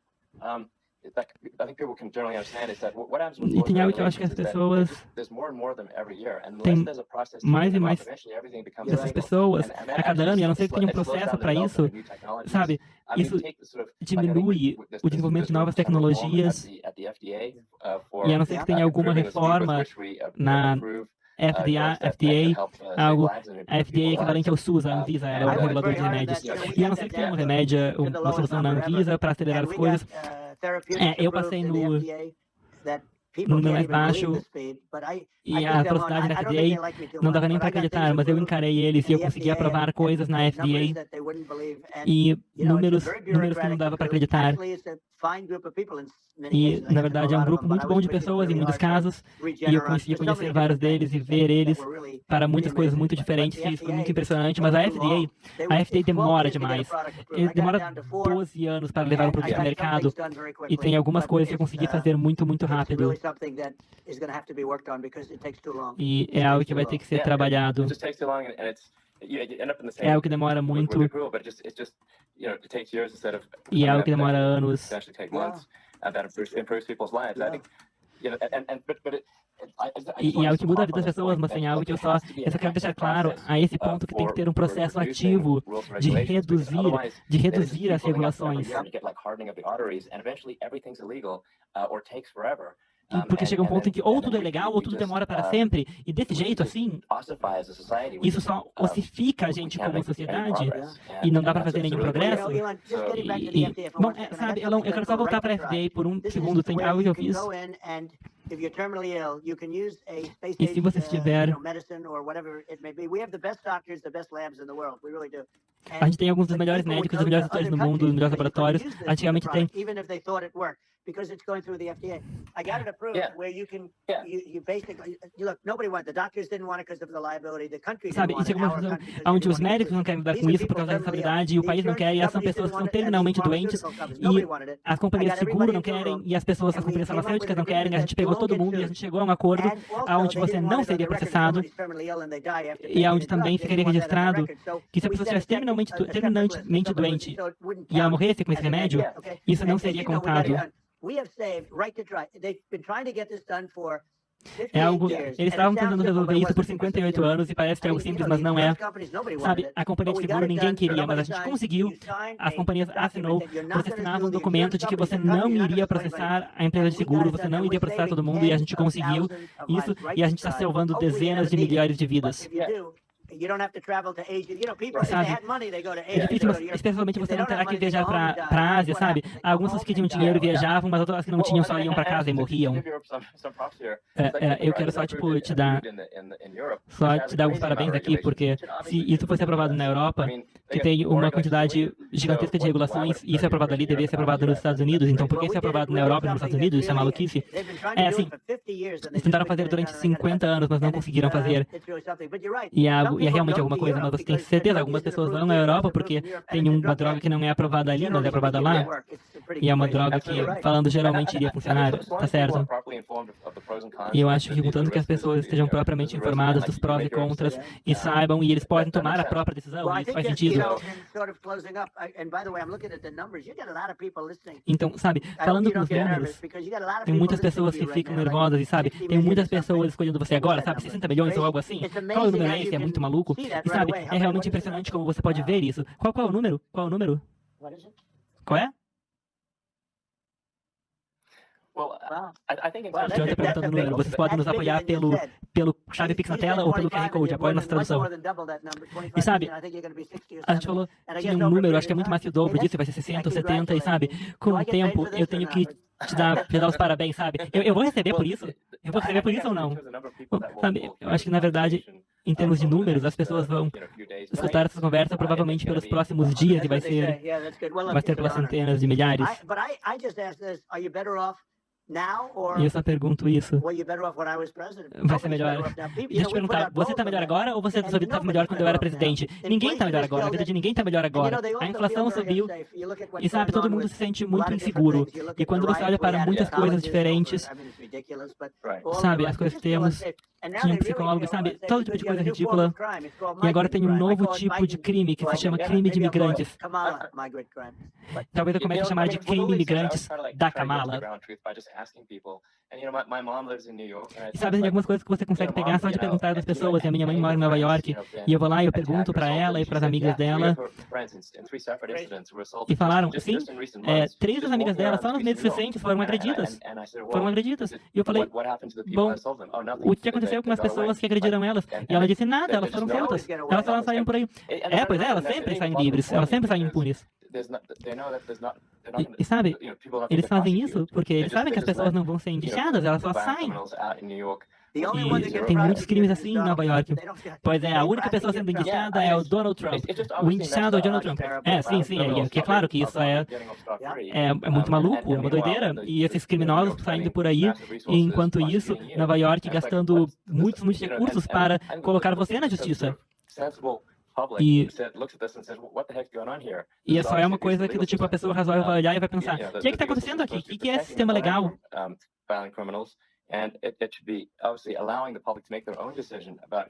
that I think people can generally understand is that what happens with E tem algo que eu acho que as pessoas there's more and more of them every year, and Tem unless there's a process to mais clean e them up, mais eventually everything becomes dessas illegal. pessoas And a that cada actually ano, e a não ser que tenha um it slows processo down the para development isso, of new technologies. sabe, I mean, isso take the sort of diminui o desenvolvimento de novas tecnologias, at the FDA e a não ser que tenha alguma reforma na FDA, algo, a FDA é equivalente ao SUS, a Anvisa, ela é o regulador de remédios. E a não ser que tenha um remédio, uma solução na Anvisa para acelerar as coisas. Eu passei no número mais baixo e a velocidade da FDA não dava nem para acreditar, mas eu encarei eles e eu consegui aprovar coisas na FDA e números que não dava para acreditar. E, na verdade, é um grupo muito bom de pessoas em muitos casos, e eu consegui conhecer vários deles e ver eles para muitas coisas muito diferentes, e isso foi muito impressionante, mas a FDA demora demais. Demora 12 anos para levar o produto ao mercado, e tem algumas coisas que eu consegui fazer muito, muito rápido. E é algo que vai ter que ser trabalhado. É algo que demora muito. E é algo que demora anos. E é algo que muda a vida das pessoas, mas tem algo que eu só quero deixar claro a esse ponto que tem que ter um processo ativo de reduzir as regulações. Porque chega um ponto em que ou tudo é legal ou tudo demora para sempre, e desse jeito assim, isso só ossifica a gente como sociedade e não dá para fazer nenhum progresso. Bom, sabe, Elon, eu quero só voltar para a FDA por um segundo, tem algo que eu fiz. E se você estiver... A gente tem alguns dos melhores médicos, os melhores doutores do mundo, os melhores laboratórios. Antigamente tem... Because it's going through the FDA. I got it approved where you can, you basically, look, nobody wanted, the doctors didn't want it because of the liability, the country didn't want it, our country onde os médicos não querem lidar com isso por causa da responsabilidade, e o país não quer, e são pessoas que são terminalmente doentes, e as companhias de seguro não querem, e as companhias farmacêuticas não querem, a gente pegou todo mundo e a gente chegou a um acordo onde você não seria processado, e onde também ficaria registrado que se a pessoa estivesse terminantemente doente e ela morresse com esse remédio, isso não seria contado. É algo, eles estavam tentando resolver isso por 58 anos e parece que é algo simples, mas não é. Sabe, a companhia de seguro ninguém queria, mas a gente conseguiu, as companhias assinou, você assinava um documento de que você não iria processar a empresa de seguro, você não iria processar todo mundo, e a gente conseguiu isso, e a gente está salvando dezenas de milhares de vidas. Sabe, é difícil, especialmente você não terá que viajar para a Ásia, sabe? Algumas pessoas que tinham dinheiro viajavam, mas outras que não tinham só iam para casa e morriam. Eu quero só, tipo, te dar alguns parabéns aqui, porque se isso fosse aprovado na Europa, que tem uma quantidade gigantesca de regulações, e isso é aprovado ali, deveria ser aprovado nos Estados Unidos, então por que isso é aprovado na Europa e nos Estados Unidos? Isso é maluquice. É assim, eles tentaram fazer durante 50 anos, mas não conseguiram fazer. E é realmente alguma coisa, mas você tem certeza, algumas pessoas vão na Europa porque tem uma droga que não é aprovada ali, mas é aprovada lá. E é uma droga que, falando geralmente, iria funcionar, tá certo? E eu acho que, contanto que as pessoas estejam propriamente informadas dos prós e contras e saibam, e eles podem tomar a própria decisão, e isso faz sentido. Então, sabe, falando com os números, tem muitas pessoas que ficam nervosas e, sabe, tem muitas pessoas escolhendo você agora, sabe, 60 milhões ou algo assim. Qual é o número é esse? É muito maluco. E, sabe, é realmente impressionante como você pode ver isso. Qual é o número? Qual é o número? Qual é? John está perguntando o número. Vocês podem nos apoiar pelo chave Pix na tela ou pelo QR Code. Apoia nossa tradução. E sabe, a gente falou, tinha um número, acho que é muito mais que o dobro disso, vai ser 60 ou 70, e sabe, com o tempo eu tenho que te dar os parabéns, sabe? Eu vou receber por isso? Eu vou receber por isso ou não? Sabe, eu acho que, na verdade, em termos de números, as pessoas vão escutar essa conversa provavelmente pelos próximos dias e vai ser pelas centenas de milhares. E eu só pergunto isso. Vai ser melhor. Deixa eu te perguntar, você está melhor agora ou você estava melhor quando eu era presidente? Ninguém está melhor agora, a vida de ninguém está melhor agora. A inflação subiu e, sabe, todo mundo se sente muito inseguro. E quando você olha para muitas coisas diferentes, sabe, as coisas que temos, tinha um psicólogo, sabe, todo tipo de coisa ridícula. E agora tem um novo tipo de crime que se chama crime de imigrantes. Talvez eu comece a chamar de crime imigrantes da Kamala. E sabe, tem algumas coisas que você consegue pegar só de perguntar das pessoas. E a minha mãe mora em Nova York. E eu vou lá e eu pergunto para ela e para as amigas dela. E falaram, sim, 3 das amigas dela, só nos meses recentes, foram agredidas. Foram agredidas. E eu falei, bom, o que aconteceu com as pessoas que agrediram elas? E ela disse, nada, elas foram soltas. Elas só saíram por aí. Pois é, elas sempre saem livres. Elas sempre saem impunes. E sabe, eles fazem isso porque eles sabem que as pessoas não vão ser indiciadas, elas só saem. E tem muitos crimes assim em Nova York. Pois é, a única pessoa sendo indiciada é o Donald Trump. O indiciado é o Donald Trump. Sim, é claro que isso é muito maluco, é uma doideira. E esses criminosos saindo por aí, e enquanto isso, Nova York gastando muitos recursos para colocar você na justiça. E só é uma coisa que do tipo a pessoa razoável vai olhar e vai pensar, o que está acontecendo aqui? O que é esse sistema legal?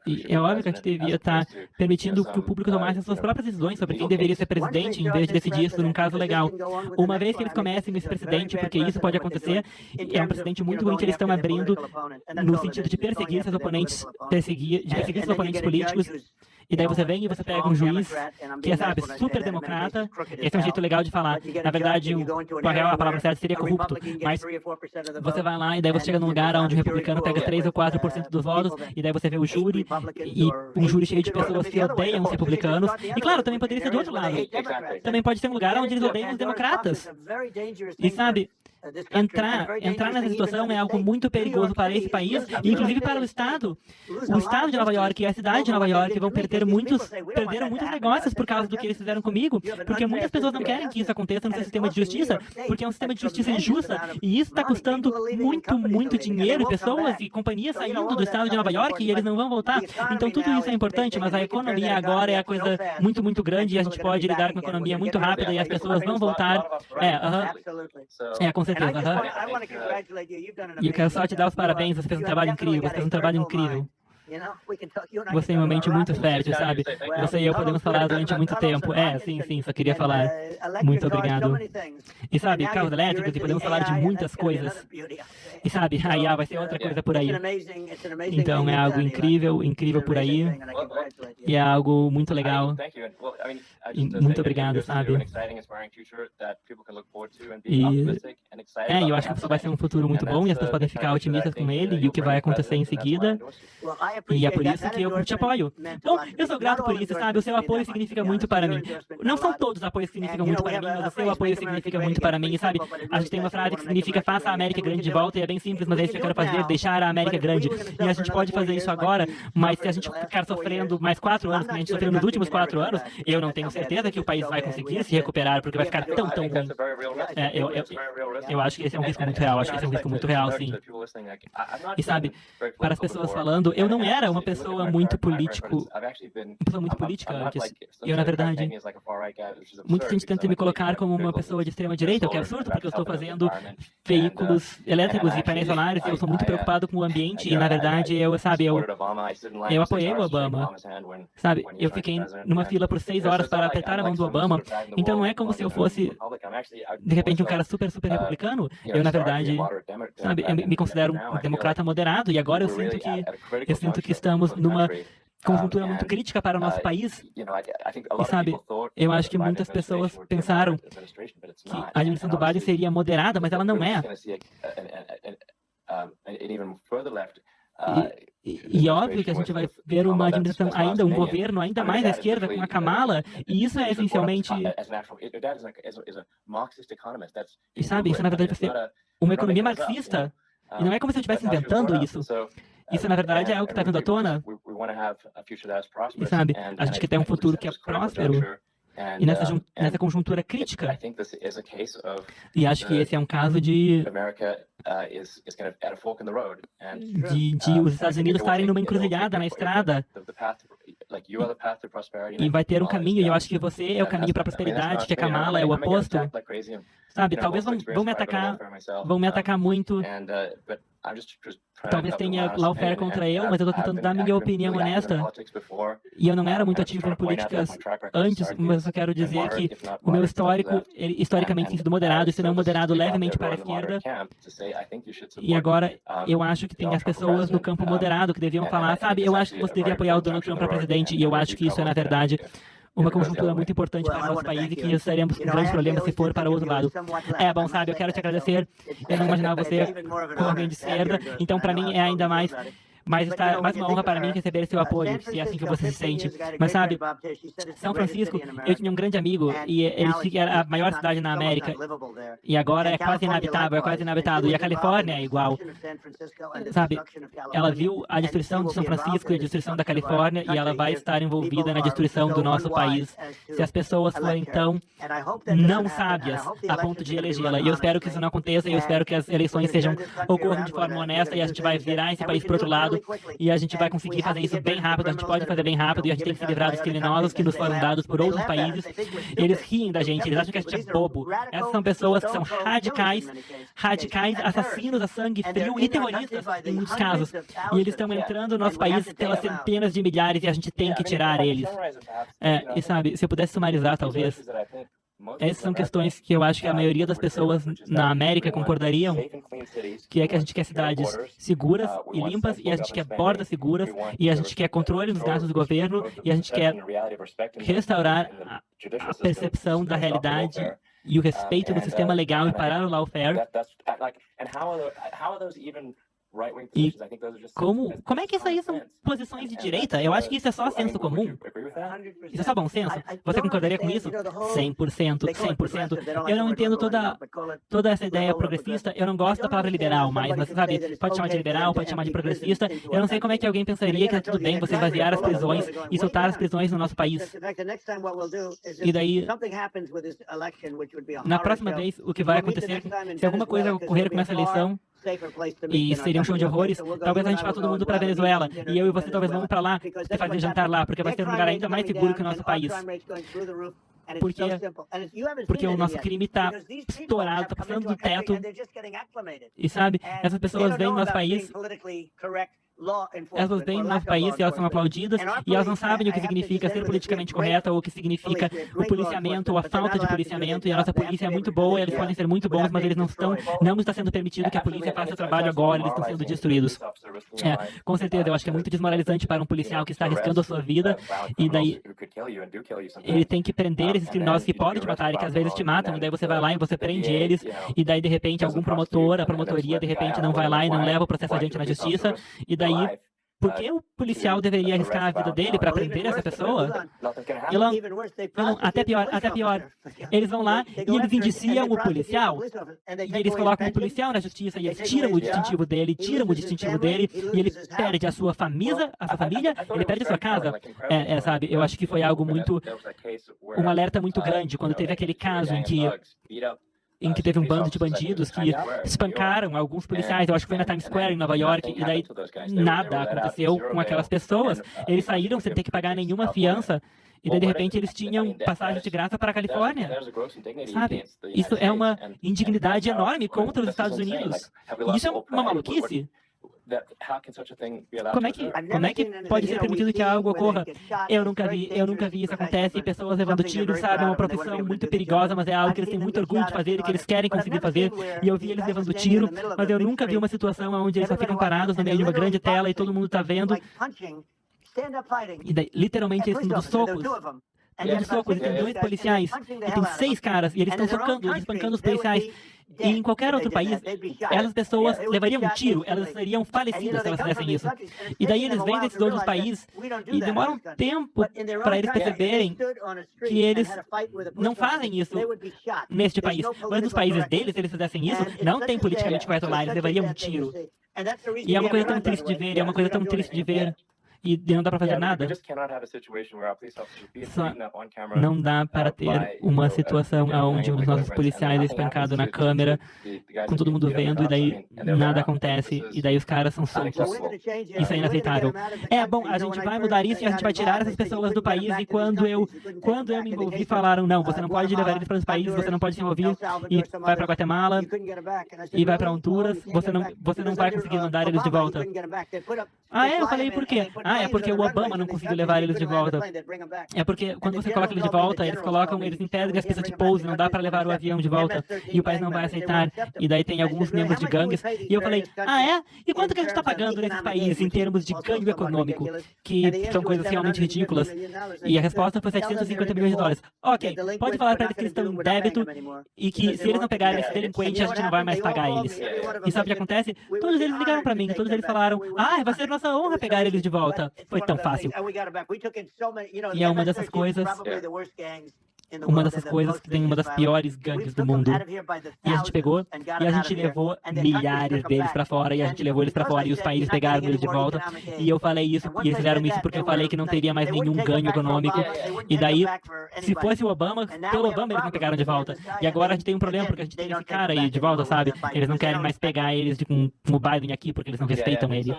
E é óbvio que a gente devia estar permitindo que o público tomasse as suas próprias decisões sobre quem deveria ser presidente, em vez de decidir isso num caso legal. Uma vez que eles comecem esse precedente, porque isso pode acontecer, é um precedente muito ruim que eles estão abrindo no sentido de perseguir seus oponentes, de perseguir seus oponentes políticos. E daí você vem e você pega um juiz que é, sabe, super democrata. Esse é um jeito legal de falar. Na verdade, a palavra certa seria corrupto. Mas você vai lá e daí você chega num lugar onde o republicano pega 3 ou 4% dos votos, e daí você vê o júri, e um júri cheio de pessoas que odeiam os republicanos. E claro, também poderia ser do outro lado. Também pode ser um lugar onde eles odeiam os democratas. E sabe, entrar nessa situação é algo muito perigoso para esse país, e inclusive para o estado. O estado de Nova York e a cidade de Nova York vão perderam muitos negócios por causa do que eles fizeram comigo, porque muitas pessoas não querem que isso aconteça no seu sistema de justiça, porque é um sistema de justiça injusta, e isso está custando muito dinheiro, e pessoas e companhias saindo do estado de Nova York, e eles não vão voltar. Então tudo isso é importante, mas a economia agora é a coisa muito grande, e a gente pode lidar com a economia muito rápida, e as pessoas vão voltar. Com certeza. E eu quero só te dar os parabéns, você fez um trabalho incrível, Você é uma mente muito fértil, sabe? Você e eu podemos falar durante muito tempo. Sim, só queria falar. Muito obrigado. E sabe, carros elétricos, e podemos falar de muitas coisas. E sabe, a IA vai ser outra coisa por aí. Então é algo incrível por aí. E é algo muito legal. E muito obrigado, sabe? E eu acho que isso vai ser um futuro muito bom, e as pessoas podem ficar otimistas com ele e o que vai acontecer em seguida. E é por isso que eu te apoio. Bom, eu sou grato por isso, sabe? O seu apoio significa muito para mim. Não são todos os apoios que significam muito para mim, mas o seu apoio significa muito para mim. E sabe, a gente tem uma frase que significa faça a América grande de volta, e é bem simples, mas é isso que eu quero fazer, deixar a América grande. E a gente pode fazer isso agora, mas se a gente ficar sofrendo mais 4 anos, como a gente sofreu nos últimos 4 anos, eu não tenho certeza que o país vai conseguir se recuperar, porque vai ficar tão ruim. Eu acho que esse é um risco muito real, sim. E sabe, para as pessoas falando, eu não era uma pessoa muito política antes. Eu, na verdade, muita gente tenta me colocar como uma pessoa de extrema direita, o que é absurdo, porque eu estou fazendo veículos elétricos e painéis solares, e eu sou muito preocupado com o ambiente, e na verdade, eu apoiei o Obama, sabe? Eu fiquei numa fila por 6 horas para apertar a mão do Obama, então não é como se eu fosse, de repente, um cara super republicano. Eu, na verdade, sabe, eu me considero um democrata moderado, e agora eu sinto que estamos conjuntura muito crítica para o nosso país. E sabe, eu acho que muitas pessoas pensaram que a administração do Biden seria moderada, mas ela não é. E óbvio que a gente vai ver uma administração ainda, um governo ainda mais à esquerda com a Kamala, e isso é essencialmente... E sabe, isso na verdade vai ser uma economia marxista, e não é como se eu estivesse inventando isso. Isso, na verdade, é algo que está vindo à tona. E sabe, a gente quer ter um futuro que é próspero. E nessa conjuntura crítica. E acho que esse é um caso de os Estados Unidos estarem numa encruzilhada na estrada. E vai ter um caminho, e eu acho que você é o caminho para a prosperidade, que a Kamala é o oposto. Sabe, talvez vão me atacar muito. Talvez tenha lawfare contra eu, mas eu estou tentando dar minha opinião honesta. E eu não era muito ativo em políticas antes, mas eu só quero dizer que o meu histórico, ele, historicamente, tem sido moderado, se não moderado levemente para a esquerda. E agora eu acho que tem as pessoas no campo moderado que deviam falar, sabe, eu acho que você devia apoiar o Donald Trump para presidente, e eu acho que isso é, na verdade, uma conjuntura muito importante para o nosso país e que estaremos com um grande problema se for para o outro lado. Bom, sabe, eu quero te agradecer. Eu não imaginava você como alguém de esquerda, então para mim é ainda mais uma honra para mim receber seu apoio, se é assim que você se sente. Mas sabe, São Francisco, eu tinha um grande amigo e ele era a maior cidade na América e agora é quase inabitado. E a Califórnia é igual. Sabe, ela viu a destruição de São Francisco e a destruição da Califórnia e ela vai estar envolvida na destruição do nosso país. Se as pessoas forem tão não sábias a ponto de elegê-la. E eu espero que isso não aconteça e eu espero que as eleições ocorram de forma honesta e a gente vai virar esse país para o outro lado. E a gente vai conseguir fazer isso bem rápido, a gente pode fazer bem rápido e a gente tem que se livrar dos criminosos que nos foram dados por outros países. Eles riem da gente, eles acham que a gente é bobo. Essas são pessoas que são radicais, assassinos a sangue frio e terroristas, em muitos casos. E eles estão entrando no nosso país pelas centenas de milhares e a gente tem que tirar eles. E sabe, se eu pudesse sumarizar, talvez... Essas são questões que eu acho que a maioria das pessoas na América concordariam, que é que a gente quer cidades seguras e limpas, e a gente quer bordas seguras, e a gente quer controle dos gastos do governo, e a gente quer restaurar a percepção da realidade e o respeito do sistema legal e parar o lawfare. E como é que isso aí são posições de direita? Eu acho que isso é só senso comum. Isso é só bom senso. Você concordaria com isso? 100%, 100%. Eu não entendo toda essa ideia progressista. Eu não gosto da palavra liberal mais, mas sabe, pode chamar de liberal, pode chamar de progressista. Eu não sei como é que alguém pensaria que é tudo bem você esvaziar as prisões e soltar as prisões no nosso país. E daí, na próxima vez, o que vai acontecer, se alguma coisa ocorrer com essa eleição, e seria um show de horrores, talvez a gente vá todo mundo para a Venezuela, e eu e você talvez vamos para lá, fazer jantar lá, porque vai ser um lugar ainda mais seguro que o nosso país. Porque o nosso crime está estourado, está passando do teto. E sabe, essas pessoas vêm no nosso país, elas vêm no nosso país e elas são aplaudidas e elas não sabem o que significa ser politicamente correta ou o que significa o policiamento ou a falta de policiamento, e a nossa polícia é muito boa, eles podem ser muito bons, mas eles não está sendo permitido que a polícia faça o trabalho agora, eles estão sendo destruídos. Com certeza, eu acho que é muito desmoralizante para um policial que está arriscando a sua vida, e daí ele tem que prender esses criminosos que podem te matar e que às vezes te matam, e daí você vai lá e você prende eles, e daí de repente algum promotor, a promotoria de repente não vai lá e não leva o processo adiante na justiça, e daí por que o policial deveria arriscar a vida dele para prender essa pessoa? Até pior. Eles vão lá e eles indiciam o policial. E eles colocam o policial na justiça e eles tiram o distintivo dele, e ele perde a sua família, ele perde a sua casa. Sabe, eu acho que foi algo um alerta muito grande quando teve aquele caso em que teve um bando de bandidos que espancaram alguns policiais. Eu acho que foi na Times Square, em Nova York, e daí nada aconteceu com aquelas pessoas. Eles saíram sem ter que pagar nenhuma fiança, e daí, de repente, eles tinham passagem de graça para a Califórnia. Sabe? Isso é uma indignidade enorme contra os Estados Unidos. E isso é uma maluquice. Como é que pode ser permitido que algo ocorra? Eu nunca vi isso acontecer, pessoas levando tiros, sabe? É uma profissão muito perigosa, mas é algo que eles têm muito orgulho de fazer e que eles querem conseguir fazer. E eu vi eles levando tiro, mas eu nunca vi uma situação onde eles só ficam parados no meio de uma grande tela e todo mundo está vendo. E daí, literalmente, eles estão dando socos. Dando socos, e tem 2 policiais, e tem 6 caras, e eles estão socando, eles espancando os policiais. E em qualquer outro país, essas pessoas levariam um tiro, elas seriam falecidas se elas fizessem isso. E daí eles vêm desses outros países e demoram um tempo para eles perceberem que eles não fazem isso neste país. Mas nos países deles, se eles fizessem isso, não tem politicamente correto lá, eles levariam um tiro. E é uma coisa tão triste de ver, é uma coisa tão triste de ver. E não dá para fazer nada. Só não dá para ter uma situação onde um dos nossos policiais é espancado na câmera, com todo mundo vendo, e daí nada acontece, e daí os caras são soltos. Isso é inaceitável. Bom, a gente vai mudar isso e a gente vai tirar essas pessoas do país, e quando eu me envolvi, falaram, não, você não pode levar eles para os países, você não pode se envolver, e vai para Guatemala, e vai para Honduras, você não vai conseguir mandar eles de volta. Eu falei, por quê? É porque o Obama não conseguiu levar eles de volta. É porque quando você coloca eles de volta, eles impedem as pistas de pouso, não dá para levar o avião de volta, e o país não vai aceitar. E daí tem alguns membros de gangues. E eu falei, E quanto que a gente está pagando nesses países em termos de ganho econômico? Que são coisas realmente ridículas. E a resposta foi 750 milhões de dólares. Ok, pode falar para eles que eles estão em débito e que se eles não pegarem esse delinquente, a gente não vai mais pagar eles. E sabe o que acontece? Todos eles ligaram para mim, todos eles falaram, vai ser nossa honra pegar eles de volta. Foi tão fácil. E é uma dessas coisas que tem uma das piores gangues do mundo. E a gente pegou e a gente levou milhares deles para fora, e a gente levou eles para fora, e os países pegaram eles de volta. E eu falei isso, e eles fizeram isso porque eu falei que não teria mais nenhum ganho econômico. E daí, se fosse o Obama, pelo Obama eles não pegaram de volta. E agora a gente tem um problema, porque a gente tem esse cara aí de volta, sabe? Eles não querem mais pegar eles com o Biden aqui, porque eles não respeitam ele.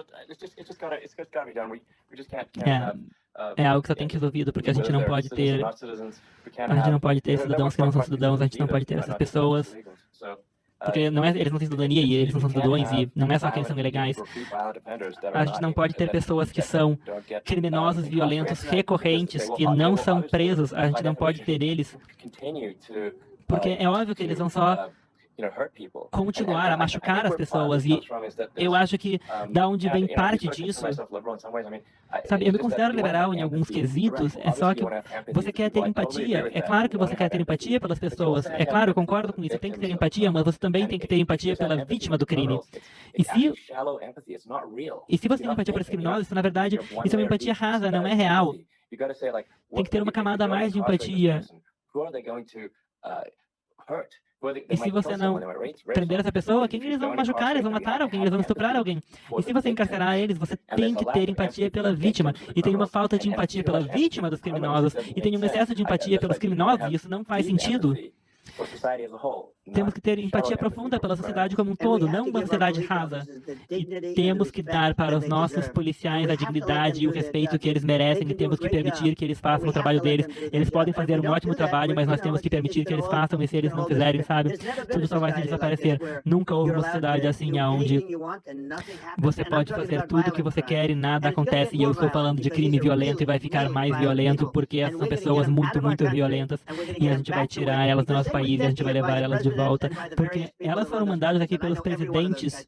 É algo que só tem que ser resolvido, porque a gente não pode ter cidadãos que não são cidadãos, a gente não pode ter essas pessoas, porque eles não têm cidadania e eles não são cidadãos, e não é só que eles são ilegais. A gente não pode ter pessoas que são criminosos, violentos, recorrentes, que não são presos, a gente não pode ter eles, porque é óbvio que eles vão só continuar a machucar as pessoas, e eu acho que da onde vem parte disso, sabe, eu me considero liberal em alguns quesitos, é só que você quer ter empatia, é claro que você quer ter empatia pelas pessoas, é claro, eu concordo com isso, tem que ter empatia, mas você também tem que ter empatia pela vítima do crime. E se você tem empatia pelos criminosos, isso, na verdade, isso é uma empatia rasa, não é real. Tem que ter uma camada a mais de empatia. E se você não prender essa pessoa, quem eles vão machucar? Eles vão matar alguém, eles vão estuprar alguém. E se você encarcerar eles, você tem que ter empatia pela vítima. E tem uma falta de empatia pela vítima dos criminosos. E tem um excesso de empatia pelos criminosos, e isso não faz sentido. Temos que ter empatia profunda pela sociedade como um todo, não uma sociedade rasa. E temos que dar para os nossos policiais a dignidade e o respeito que eles merecem, e temos que permitir que eles façam o trabalho deles. Eles podem fazer um ótimo trabalho, mas nós temos que permitir que eles façam, e se eles não fizerem, sabe, tudo só vai se desaparecer. Nunca houve uma sociedade assim onde você pode fazer tudo o que você quer e nada acontece. E eu estou falando de crime violento, e vai ficar mais violento, porque essas são pessoas muito, muito violentas, e a gente vai tirar elas do nosso país, e a gente vai levar elas de volta, porque elas foram mandadas aqui pelos presidentes,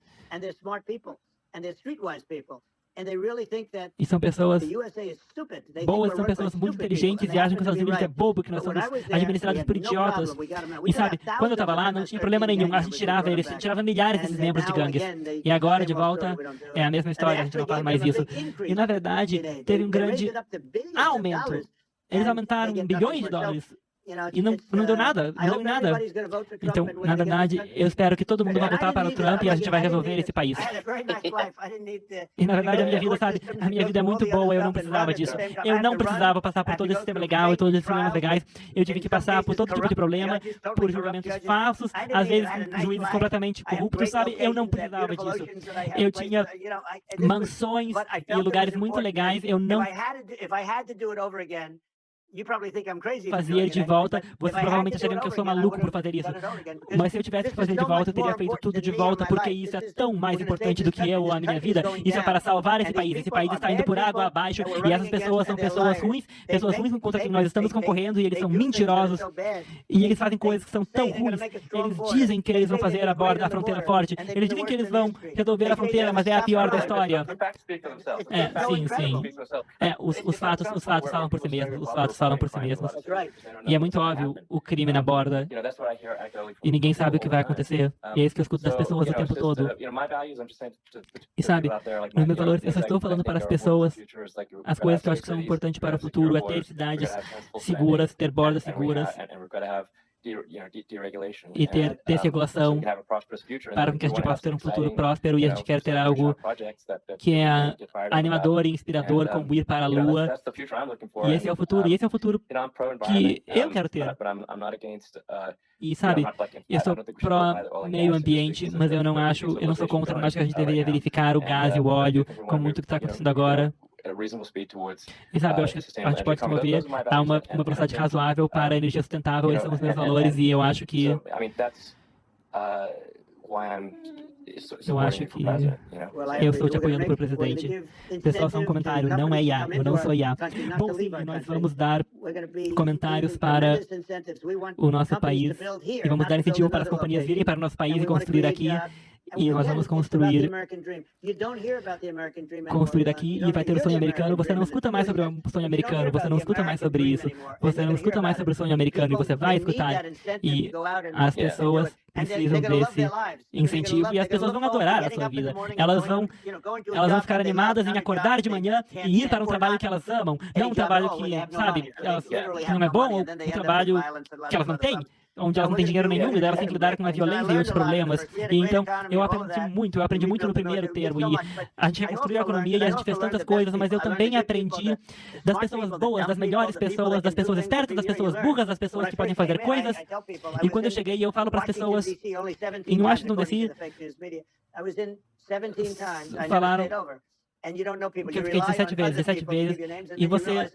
e são pessoas boas, são pessoas muito inteligentes, e acham que os Estados Unidos é bobo, que nós somos administrados por idiotas. E sabe, quando eu estava lá, não tinha problema nenhum, a gente tirava eles, tirava milhares desses membros de gangues. E agora, de volta, é a mesma história, a gente não faz mais isso. E na verdade, teve um grande aumento. Eles aumentaram bilhões de dólares. E não deu nada, não deu nada. Então, na verdade, eu espero que todo mundo vá votar para o Trump e a gente vai resolver esse país. E na verdade, a minha vida, sabe, a minha vida é muito boa, eu não precisava disso. Eu não precisava passar por todo esse sistema legal e todos esses problemas legais. Eu tive que passar por todo tipo de problema, por julgamentos falsos, às vezes com juízes completamente corruptos, sabe? Eu não precisava disso. Eu tinha mansões e lugares muito legais, eu não... fazer de volta, você provavelmente acharia que eu sou maluco por fazer isso. Mas se eu tivesse que fazer de volta, eu teria feito tudo de volta, porque isso é tão mais importante do que eu ou a minha vida. Isso é para salvar esse país. Esse país está indo por água abaixo e essas pessoas são pessoas ruins contra quem nós estamos concorrendo, e eles são mentirosos e eles fazem coisas que são tão ruins. Eles dizem que eles vão fazer a borda da fronteira forte. Eles dizem que eles vão resolver a fronteira, mas é a pior da história. Sim. Os fatos falam por si mesmos. Os fatos falam por si mesmos. E é muito óbvio o crime na borda. E ninguém sabe o que vai acontecer. E é isso que eu escuto das pessoas o tempo todo. E sabe, nos meus valores, eu só estou falando para as pessoas as coisas que eu acho que são importantes para o futuro, é ter cidades seguras, ter bordas seguras e ter desregulação para que a gente possa ter um futuro próspero, e a gente quer ter algo que é animador e inspirador, como ir para a Lua. E esse é o futuro que eu quero ter. E sabe, eu sou pró-meio ambiente, mas eu não sou contra, não acho que a gente deveria verificar o gás e o óleo, como muito que está acontecendo agora. E sabe, eu acho que a gente pode se mover a uma velocidade razoável para a energia sustentável. Esses são os meus valores, e eu acho que eu estou te apoiando por presidente. Pessoal, só um comentário, não é IA, eu não sou IA. Bom, sim, nós vamos dar comentários para o nosso país e vamos dar incentivo para as companhias virem para o nosso país e construir aqui. E nós vamos construir aqui, e vai ter o sonho americano. Você não escuta mais sobre o sonho americano, você não escuta mais sobre isso, você não escuta mais sobre o sonho americano, e você vai escutar. E as pessoas precisam desse incentivo, e as pessoas vão adorar a sua vida. Elas vão ficar animadas em acordar de manhã e ir para um trabalho que elas amam, não um trabalho que, sabe, que não é bom, ou um trabalho que elas não têm, onde elas não têm dinheiro nenhum, e elas têm que lidar com a violência e outros problemas. E então, eu aprendi muito no primeiro termo, e a gente reconstruiu a economia, e a gente fez tantas coisas, mas eu também aprendi das pessoas boas, das melhores pessoas, das pessoas espertas, das pessoas burras, das pessoas que podem fazer coisas. E quando eu cheguei, eu falo para as pessoas em Washington, D.C., falaram que eu fiquei 17 vezes, e você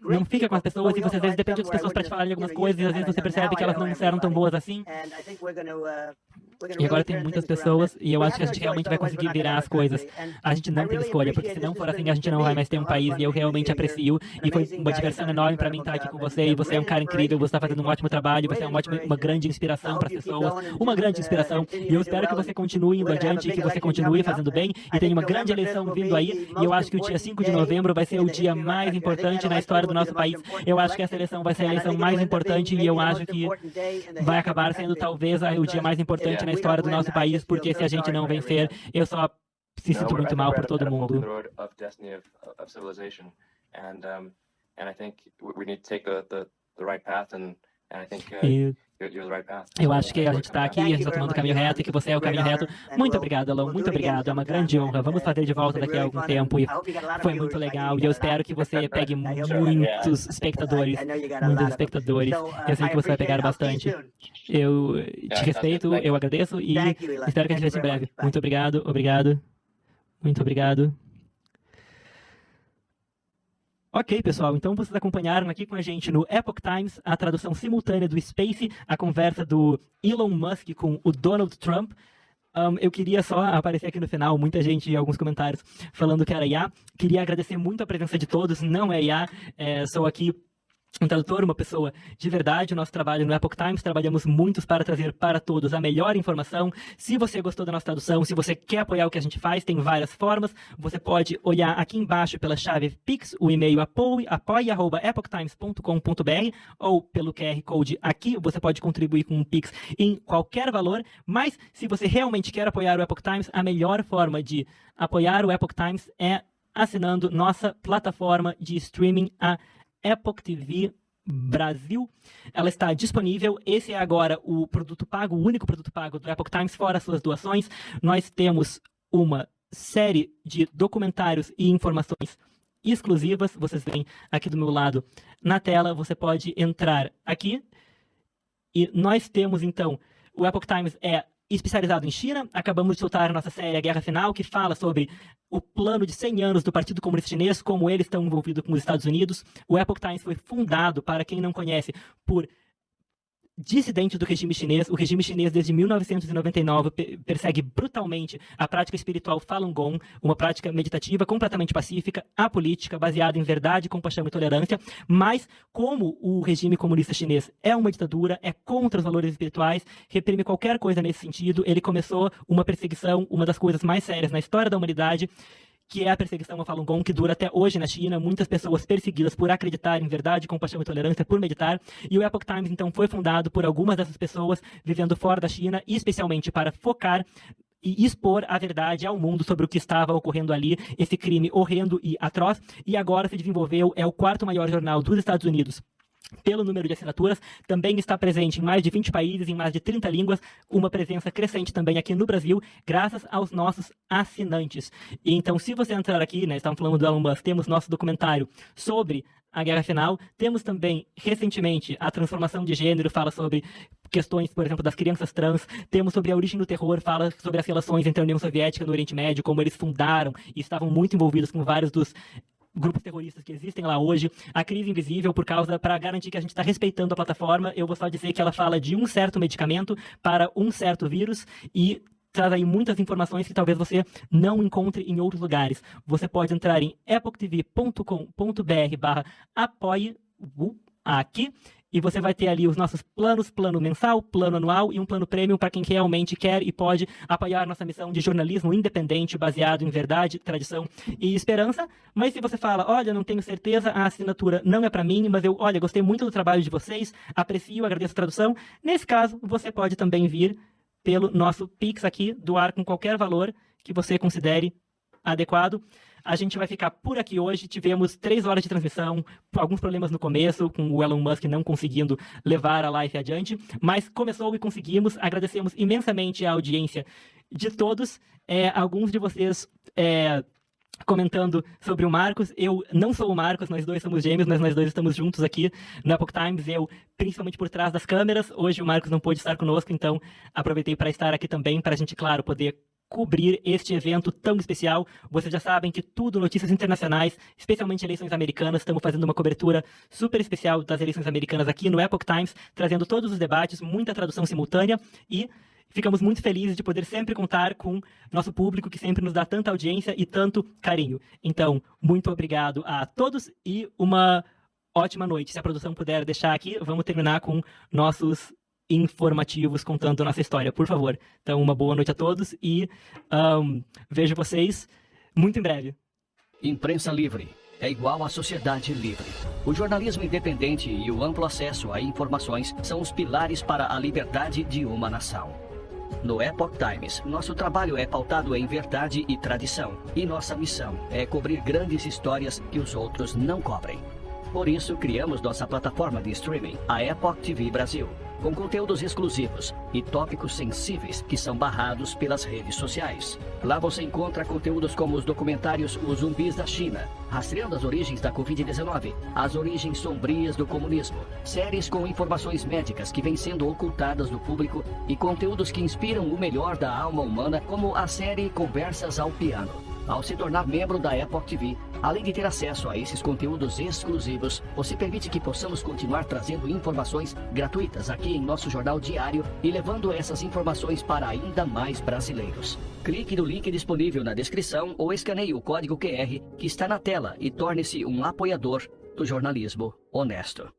não fica com as pessoas, e você às vezes depende das pessoas para te falarem algumas coisas, e às vezes você percebe que elas não eram tão boas assim. E agora tem muitas pessoas, e eu acho que a gente realmente vai conseguir virar as coisas. A gente não tem escolha, porque se não for assim, a gente não vai mais ter um país, e eu realmente aprecio, e foi uma diversão enorme para mim estar aqui com você, e você é um cara incrível, você está fazendo um ótimo trabalho, você é uma grande inspiração para as pessoas, uma grande inspiração, e eu espero que você continue indo adiante, que você continue fazendo bem, e tem uma grande eleição vindo aí, e eu acho que o dia 5 de novembro vai ser o dia mais importante na história do nosso país. Eu acho que essa eleição vai ser a eleição mais importante, e eu acho que vai acabar sendo talvez o dia mais importante na história do nosso país, porque se a gente não vencer, eu só se sinto muito mal por todo mundo. E eu acho que a gente está aqui, a gente está tomando o caminho reto, e que você é o caminho reto. Muito obrigado, Elon, muito obrado, é uma grande honra. Vamos fazer de volta daqui a algum tempo, e foi muito legal, e eu espero que você pegue muitos espectadores. Eu sei que você vai pegar bastante. Eu te respeito, eu agradeço, e espero que a gente veja em breve. Muito obrigado, muito obrigado. Ok, pessoal, então vocês acompanharam aqui com a gente no Epoch Times a tradução simultânea do Space, a conversa do Elon Musk com o Donald Trump. Eu queria só aparecer aqui no final, muita gente em alguns comentários falando que era IA. Queria agradecer muito a presença de todos, não é IA, sou aqui um tradutor, uma pessoa de verdade. O nosso trabalho no Epoch Times, trabalhamos muitos para trazer para todos a melhor informação. Se você gostou da nossa tradução, se você quer apoiar o que a gente faz, tem várias formas. Você pode olhar aqui embaixo pela chave Pix, o e-mail apoia@epochtimes.com.br, ou pelo QR Code aqui. Você pode contribuir com um Pix em qualquer valor, mas se você realmente quer apoiar o Epoch Times, a melhor forma de apoiar o Epoch Times é assinando nossa plataforma de streaming, a Epoch TV Brasil. Ela está disponível. Esse é agora o produto pago, o único produto pago do Epoch Times, fora as suas doações. Nós temos uma série de documentários e informações exclusivas. Vocês veem aqui do meu lado na tela. Você pode entrar aqui. E nós temos, então, o Epoch Times é especializado em China. Acabamos de soltar a nossa série A Guerra Final, que fala sobre o plano de 100 anos do Partido Comunista Chinês, como eles estão envolvidos com os Estados Unidos. O Epoch Times foi fundado, para quem não conhece, por dissidentes do regime chinês. O regime chinês, desde 1999, persegue brutalmente a prática espiritual Falun Gong, uma prática meditativa completamente pacífica, apolítica, baseada em verdade, compaixão e tolerância. Mas, como o regime comunista chinês é uma ditadura, é contra os valores espirituais, reprime qualquer coisa nesse sentido, ele começou uma perseguição, uma das coisas mais sérias na história da humanidade, que é a perseguição a Falun Gong, que dura até hoje na China, muitas pessoas perseguidas por acreditar em verdade, compaixão e tolerância, por meditar, e o Epoch Times, então, foi fundado por algumas dessas pessoas vivendo fora da China, especialmente para focar e expor a verdade ao mundo sobre o que estava ocorrendo ali, esse crime horrendo e atroz, e agora se desenvolveu, é o 4º maior jornal dos Estados Unidos, pelo número de assinaturas, também está presente em mais de 20 países, em mais de 30 línguas, uma presença crescente também aqui no Brasil, graças aos nossos assinantes. E então, se você entrar aqui, né, estamos falando do Elon Musk, temos nosso documentário sobre a Guerra Final, temos também, recentemente, a transformação de gênero, fala sobre questões, por exemplo, das crianças trans, temos sobre a origem do terror, fala sobre as relações entre a União Soviética e o Oriente Médio, como eles fundaram e estavam muito envolvidos com vários dos grupos terroristas que existem lá hoje, a crise invisível, para garantir que a gente está respeitando a plataforma. Eu vou só dizer que ela fala de um certo medicamento para um certo vírus e traz aí muitas informações que talvez você não encontre em outros lugares. Você pode entrar em epochtv.com.br/apoie aqui, e você vai ter ali os nossos planos, plano mensal, plano anual e um plano premium para quem realmente quer e pode apoiar nossa missão de jornalismo independente, baseado em verdade, tradição e esperança. Mas se você fala, olha, não tenho certeza, a assinatura não é para mim, mas eu, olha, gostei muito do trabalho de vocês, aprecio, agradeço a tradução, nesse caso, você pode também vir pelo nosso Pix aqui, doar com qualquer valor que você considere adequado. A gente vai ficar por aqui hoje. Tivemos 3 horas de transmissão, alguns problemas no começo, com o Elon Musk não conseguindo levar a live adiante, mas começou e conseguimos. Agradecemos imensamente a audiência de todos. Alguns de vocês comentando sobre o Marcos. Eu não sou o Marcos, nós dois somos gêmeos, mas nós dois estamos juntos aqui no Epoch Times, eu principalmente por trás das câmeras. Hoje o Marcos não pôde estar conosco, então aproveitei para estar aqui também, para a gente, claro, poder cobrir este evento tão especial. Vocês já sabem que tudo notícias internacionais, especialmente eleições americanas. Estamos fazendo uma cobertura super especial das eleições americanas aqui no Epoch Times, trazendo todos os debates, muita tradução simultânea, e ficamos muito felizes de poder sempre contar com nosso público, que sempre nos dá tanta audiência e tanto carinho. Então, muito obrigado a todos e uma ótima noite. Se a produção puder deixar aqui, vamos terminar com nossos informativos contando a nossa história, por favor. Então, uma boa noite a todos e vejo vocês muito em breve. Imprensa livre é igual à sociedade livre. O jornalismo independente e o amplo acesso a informações são os pilares para a liberdade de uma nação. No Epoch Times, nosso trabalho é pautado em verdade e tradição, e nossa missão é cobrir grandes histórias que os outros não cobrem. Por isso, criamos nossa plataforma de streaming, a Epoch TV Brasil, com conteúdos exclusivos e tópicos sensíveis que são barrados pelas redes sociais. Lá você encontra conteúdos como os documentários Os Zumbis da China, rastreando as origens da Covid-19, as origens sombrias do comunismo, séries com informações médicas que vêm sendo ocultadas do público e conteúdos que inspiram o melhor da alma humana, como a série Conversas ao Piano. Ao se tornar membro da Epoch TV, além de ter acesso a esses conteúdos exclusivos, você permite que possamos continuar trazendo informações gratuitas aqui em nosso jornal diário e levando essas informações para ainda mais brasileiros. Clique no link disponível na descrição ou escaneie o código QR que está na tela e torne-se um apoiador do jornalismo honesto.